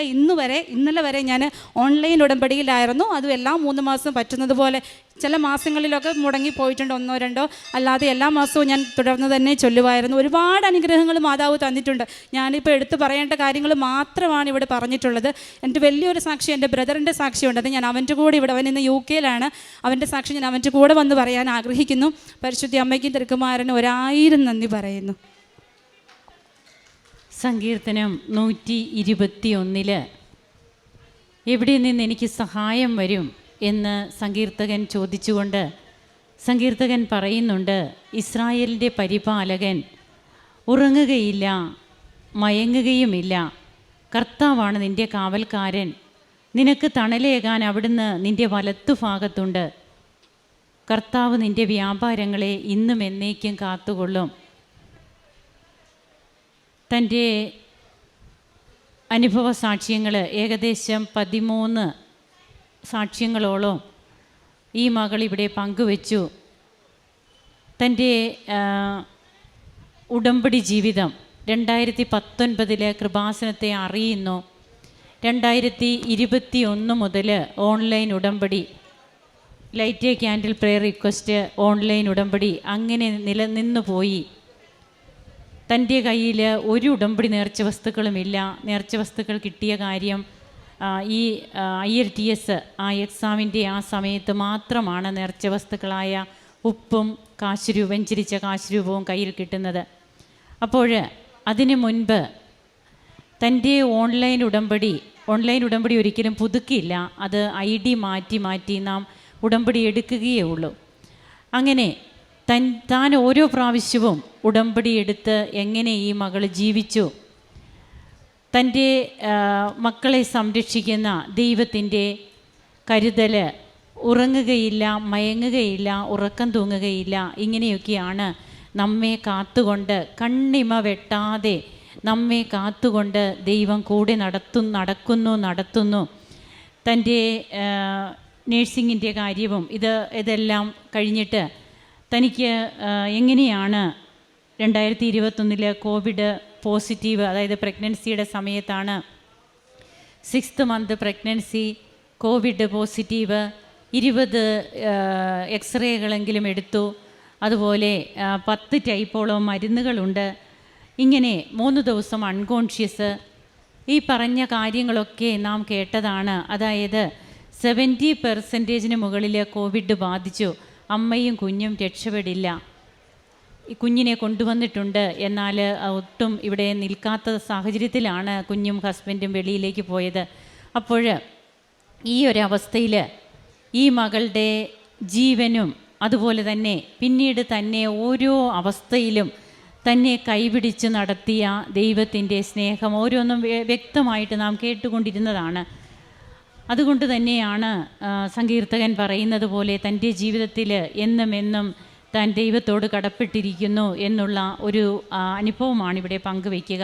ഇന്നലെ വരെ ഞാൻ ഓൺലൈൻ ഉടമ്പടിയിലായിരുന്നു. അതും എല്ലാം 3 മാസം പറ്റുന്നത് പോലെ. ചില മാസങ്ങളിലൊക്കെ മുടങ്ങി പോയിട്ടുണ്ട്, 1-2, അല്ലാതെ എല്ലാ മാസവും ഞാൻ തുടർന്ന് തന്നെ ചൊല്ലുമായിരുന്നു. ഒരുപാട് അനുഗ്രഹങ്ങൾ മാതാവ് തന്നിട്ടുണ്ട്. ഞാനിപ്പോൾ എടുത്തു പറയേണ്ട കാര്യങ്ങൾ മാത്രമാണ് ഇവിടെ പറഞ്ഞിട്ടുള്ളത്. എൻ്റെ വലിയൊരു സാക്ഷി, എൻ്റെ ബ്രദറിൻ്റെ സാക്ഷിയുണ്ട്. അത് ഞാൻ അവൻ്റെ കൂടെ അവൻ ഇന്ന് UK വ്യക്തിയാണ്. അവൻ്റെ സാക്ഷി ഞാൻ അവൻ്റെ കൂടെ വന്ന് പറയാൻ ആഗ്രഹിക്കുന്നു. പരിശുദ്ധ അമ്മയ്ക്കും തിരുക്കുമാരനും 1000 നന്ദി പറയുന്നു. സങ്കീർത്തനം 121 എവിടെ നിന്ന് എനിക്ക് സഹായം വരും എന്ന് സങ്കീർത്തകൻ ചോദിച്ചുകൊണ്ട് സങ്കീർത്തകൻ പറയുന്നുണ്ട്, ഇസ്രായേലിൻ്റെ പരിപാലകൻ ഉറങ്ങുകയില്ല, മയങ്ങുകയുമില്ല. കർത്താവാണ് നിൻ്റെ കാവൽക്കാരൻ. നിനക്ക് തണലേകാൻ അവിടുന്ന് നിൻ്റെ വലത്തുഭാഗത്തുണ്ട്. കർത്താവ് നിൻ്റെ വ്യാപാരങ്ങളെ ഇന്നും എന്നേക്കും കാത്തുകൊള്ളും. തൻ്റെ അനുഭവ സാക്ഷ്യങ്ങൾ ഏകദേശം 13 സാക്ഷ്യങ്ങളോളം ഈ മകൾ ഇവിടെ പങ്കുവച്ചു. തൻ്റെ ഉടമ്പടി ജീവിതം 2019 കൃപാസനത്തെ അറിയുന്നു. 2021 മുതൽ ഓൺലൈൻ ഉടമ്പടി, light a candle prayer request, online ഉടമ്പടി അങ്ങനെ നിലനിന്നു പോയി. തൻ്റെ കയ്യിൽ ഒരു ഉടമ്പടി നേർച്ച വസ്തുക്കളുമില്ല. നേർച്ച വസ്തുക്കൾ കിട്ടിയ കാര്യം ഈ IELTS ആ എക്സാമിൻ്റെ ആ സമയത്ത് മാത്രമാണ് നേർച്ച വസ്തുക്കളായ ഉപ്പും വെഞ്ചരിച്ച കാശുരൂപവും കയ്യിൽ കിട്ടുന്നത്. അപ്പോൾ അതിനു മുൻപ് തൻ്റെ ഓൺലൈൻ ഉടമ്പടി ഒരിക്കലും പുതുക്കിയില്ല. അത് ID മാറ്റി നാം ഉടമ്പടി എടുക്കുകയേ ഉള്ളൂ. അങ്ങനെ താൻ ഓരോ പ്രാവശ്യവും ഉടമ്പടി എടുത്ത് എങ്ങനെ ഈ മകൾ ജീവിച്ചു, തൻ്റെ മക്കളെ സംരക്ഷിക്കുന്ന ദൈവത്തിൻ്റെ കരുതൽ, ഉറങ്ങുകയില്ല, മയങ്ങുകയില്ല, ഉറക്കം തൂങ്ങുകയില്ല, ഇങ്ങനെയൊക്കെയാണ് നമ്മെ കാത്തുകൊണ്ട്, കണ്ണിമ വെട്ടാതെ നമ്മെ കാത്തുകൊണ്ട് ദൈവം കൂടെ നടത്തുന്നു. തൻ്റെ നേഴ്സിങ്ങിൻ്റെ കാര്യവും ഇതെല്ലാം കഴിഞ്ഞിട്ട് തനിക്ക് എങ്ങനെയാണ് 2021 കോവിഡ് പോസിറ്റീവ്, അതായത് പ്രഗ്നൻസിയുടെ സമയത്താണ് 6th month pregnancy, Covid positive, 20 എക്സ്റേകളെങ്കിലും എടുത്തു. അതുപോലെ 10 ടൈപ്പോളം മരുന്നുകളുണ്ട്. ഇങ്ങനെ 3 ദിവസം അൺകോൺഷ്യസ്. ഈ പറഞ്ഞ കാര്യങ്ങളൊക്കെ നാം കേട്ടതാണ്. അതായത് 70% മുകളിൽ കോവിഡ് ബാധിച്ചു. അമ്മയും കുഞ്ഞും രക്ഷപ്പെടില്ല. ഈ കുഞ്ഞിനെ കൊണ്ടുവന്നിട്ടുണ്ട്, എന്നാൽ ഒട്ടും ഇവിടെ നിൽക്കാത്ത സാഹചര്യത്തിലാണ് കുഞ്ഞും ഹസ്ബൻഡും വെളിയിലേക്ക് പോയത്. അപ്പോൾ ഈ ഒരവസ്ഥയിൽ ഈ മകളുടെ ജീവനും അതുപോലെ തന്നെ പിന്നീട് തന്നെ ഓരോ അവസ്ഥയിലും തന്നെ കൈപിടിച്ച് നടത്തിയ ദൈവത്തിൻ്റെ സ്നേഹം ഓരോന്നും വ്യക്തമായിട്ട് നാം കേട്ടുകൊണ്ടിരുന്നതാണ്. അതുകൊണ്ട് തന്നെയാണ് സങ്കീർത്തകൻ പറയുന്നത് പോലെ തൻ്റെ ജീവിതത്തിൽ എന്നും താൻ ദൈവത്തോട് കടപ്പെട്ടിരിക്കുന്നു എന്നുള്ള ഒരു അനുഭവമാണ് ഇവിടെ പങ്കുവയ്ക്കുക.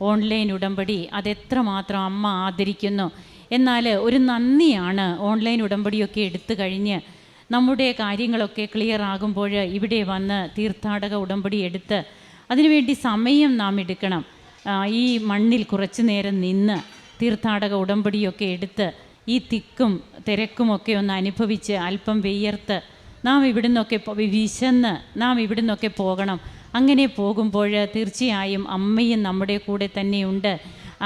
ഓൺലൈൻ ഉടമ്പടി അതെത്രമാത്രം അമ്മ ആദരിക്കുന്നു. എന്നാൽ ഒരു നന്ദിയാണ് ഓൺലൈൻ ഉടമ്പടിയൊക്കെ എടുത്തു കഴിഞ്ഞ് നമ്മുടെ കാര്യങ്ങളൊക്കെ ക്ലിയർ ആകുമ്പോൾ ഇവിടെ വന്ന് തീർത്ഥാടക ഉടമ്പടി എടുത്ത് അതിനുവേണ്ടി സമയം നാം എടുക്കണം. ഈ മണ്ണിൽ കുറച്ചു നേരം നിന്ന് തീർത്ഥാടക ഉടമ്പടിയൊക്കെ എടുത്ത് ഈ തിക്കും തിരക്കുമൊക്കെ ഒന്ന് അനുഭവിച്ച് അല്പം വിയർത്ത് നാം ഇവിടുന്നൊക്കെ വിശന്ന് നാം ഇവിടുന്നൊക്കെ പോകണം. അങ്ങനെ പോകുമ്പോൾ തീർച്ചയായും അമ്മയും നമ്മുടെ കൂടെ തന്നെയുണ്ട്.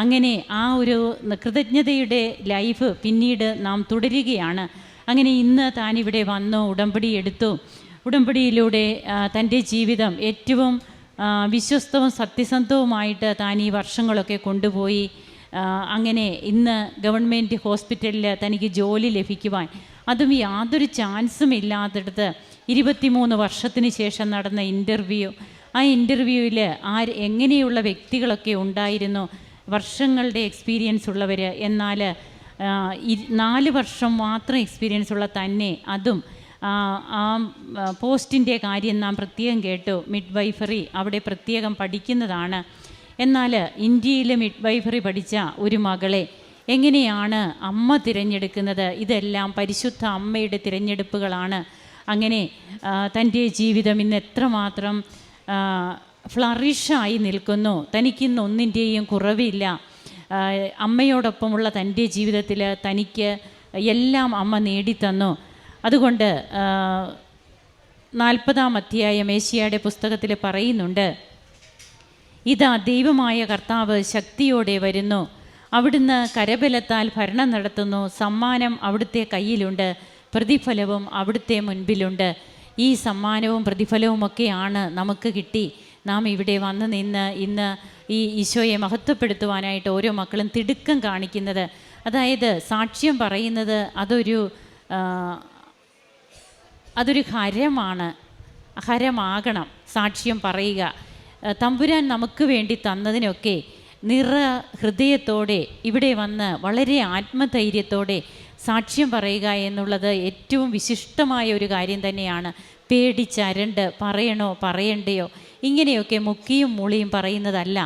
അങ്ങനെ ആ ഒരു കൃതജ്ഞതയുടെ ലൈഫ് പിന്നീട് നാം തുടരുകയാണ്. അങ്ങനെ ഇന്ന് താനിവിടെ വന്നു, ഉടമ്പടി എടുത്തു. ഉടമ്പടിയിലൂടെ തൻ്റെ ജീവിതം ഏറ്റവും വിശ്വസ്തവും സത്യസന്ധവുമായിട്ട് താൻ ഈ വർഷങ്ങളൊക്കെ കൊണ്ടുപോയി. അങ്ങനെ ഇന്ന് ഗവൺമെൻറ് ഹോസ്പിറ്റലിൽ തനിക്ക് ജോലി ലഭിക്കുവാൻ, അതും യാതൊരു ചാൻസും ഇല്ലാത്തടത്ത് 23 വർഷത്തിന് ശേഷം നടന്ന ഇൻ്റർവ്യൂ, ആ ഇൻ്റർവ്യൂവിൽ എങ്ങനെയുള്ള വ്യക്തികളൊക്കെ ഉണ്ടായിരുന്നു, വർഷങ്ങളുടെ എക്സ്പീരിയൻസ് ഉള്ളവർ, എന്നാൽ 4 വർഷം മാത്രം എക്സ്പീരിയൻസ് ഉള്ള തന്നെ, അതും ആ പോസ്റ്റിൻ്റെ കാര്യം നാം പ്രത്യേകം കേട്ടു. മിഡ് വൈഫറി അവിടെ പ്രത്യേകം പഠിക്കുന്നതാണ്. എന്നാൽ ഇന്ത്യയിൽ മിഡ് വൈഫറി പഠിച്ച ഒരു മകളെ എങ്ങനെയാണ് അമ്മ തിരഞ്ഞെടുക്കുന്നത്? ഇതെല്ലാം പരിശുദ്ധ അമ്മയുടെ തിരഞ്ഞെടുപ്പുകളാണ്. അങ്ങനെ തൻ്റെ ജീവിതം ഇന്ന് എത്രമാത്രം ഫ്ലറിഷായി നിൽക്കുന്നു. തനിക്കിന്ന് ഒന്നിൻ്റെയും കുറവില്ല. അമ്മയോടൊപ്പമുള്ള തൻ്റെ ജീവിതത്തിൽ തനിക്ക് എല്ലാം അമ്മ നേടിത്തന്നു. അതുകൊണ്ട് 40-ാം അധ്യായം ഏശയ്യായുടെ പുസ്തകത്തിൽ പറയുന്നുണ്ട്, ഇതാ ദൈവമായ കർത്താവ് ശക്തിയോടെ വരുന്നു, അവിടുന്ന് കരബലത്താൽ ഭരണം നടത്തുന്നു, സമ്മാനം അവിടുത്തെ കയ്യിലുണ്ട്, പ്രതിഫലവും അവിടുത്തെ മുൻപിലുണ്ട്. ഈ സമ്മാനവും പ്രതിഫലവുമൊക്കെയാണ് നമുക്ക് കിട്ടി നാം ഇവിടെ വന്ന് നിന്ന് ഇന്ന് ഈ ഈശോയെ മഹത്വപ്പെടുത്തുവാനായിട്ട് ഓരോ മക്കളും തിടുക്കം കാണിക്കുന്നത്. അതായത് സാക്ഷ്യം പറയുന്നത് അതൊരു ഹരമാകണം. സാക്ഷ്യം പറയുക, തമ്പുരാൻ നമുക്ക് വേണ്ടി തന്നതിനൊക്കെ ഹൃദയത്തോടെ ഇവിടെ വന്ന് വളരെ ആത്മധൈര്യത്തോടെ സാക്ഷ്യം പറയുക എന്നുള്ളത് ഏറ്റവും വിശിഷ്ടമായ ഒരു കാര്യം തന്നെയാണ്. പേടിച്ചരണ്ട് പറയണോ പറയണ്ടയോ ഇങ്ങനെയൊക്കെ മുക്കിയും മൂളിയും പറയുന്നതല്ല.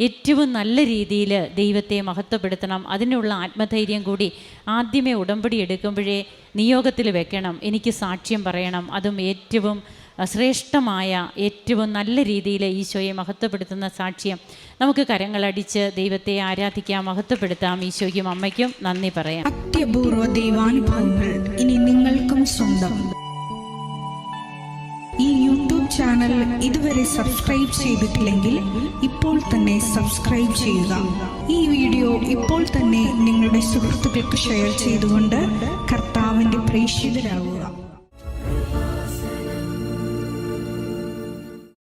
ഏറ്റവും നല്ല രീതിയിൽ ദൈവത്തെ മഹത്വപ്പെടുത്തണം. അതിനുള്ള ആത്മധൈര്യം കൂടി ആദ്യമേ ഉടമ്പടി എടുക്കുമ്പോഴേ നിയോഗത്തിൽ വെക്കണം. എനിക്ക് സാക്ഷ്യം പറയണം, അതും ഏറ്റവും ശ്രേഷ്ഠമായ ഏറ്റവും നല്ല രീതിയിൽ ഈശോയെ മഹത്വപ്പെടുത്തുന്ന സാക്ഷ്യം. നമുക്ക് കരങ്ങളടിച്ച് ദൈവത്തെ ആരാധിക്കാം, മഹത്വപ്പെടുത്താം. ഈശോയ്ക്കും അമ്മയ്ക്കും നന്ദി പറയാം. അത്യപൂർവ ദൈവാനുഭവങ്ങൾ ഇനി നിങ്ങൾക്കും സ്വന്തം. ഈ യൂട്യൂബ് ചാനൽ ഇതുവരെ സബ്സ്ക്രൈബ് ചെയ്തിട്ടില്ലെങ്കിൽ ഇപ്പോൾ തന്നെ സബ്സ്ക്രൈബ് ചെയ്യുക. ഈ വീഡിയോ ഇപ്പോൾ തന്നെ നിങ്ങളുടെ സുഹൃത്തുക്കൾക്ക് ഷെയർ ചെയ്തുകൊണ്ട് കർത്താവിൻ്റെ പ്രേക്ഷിതരാകുക.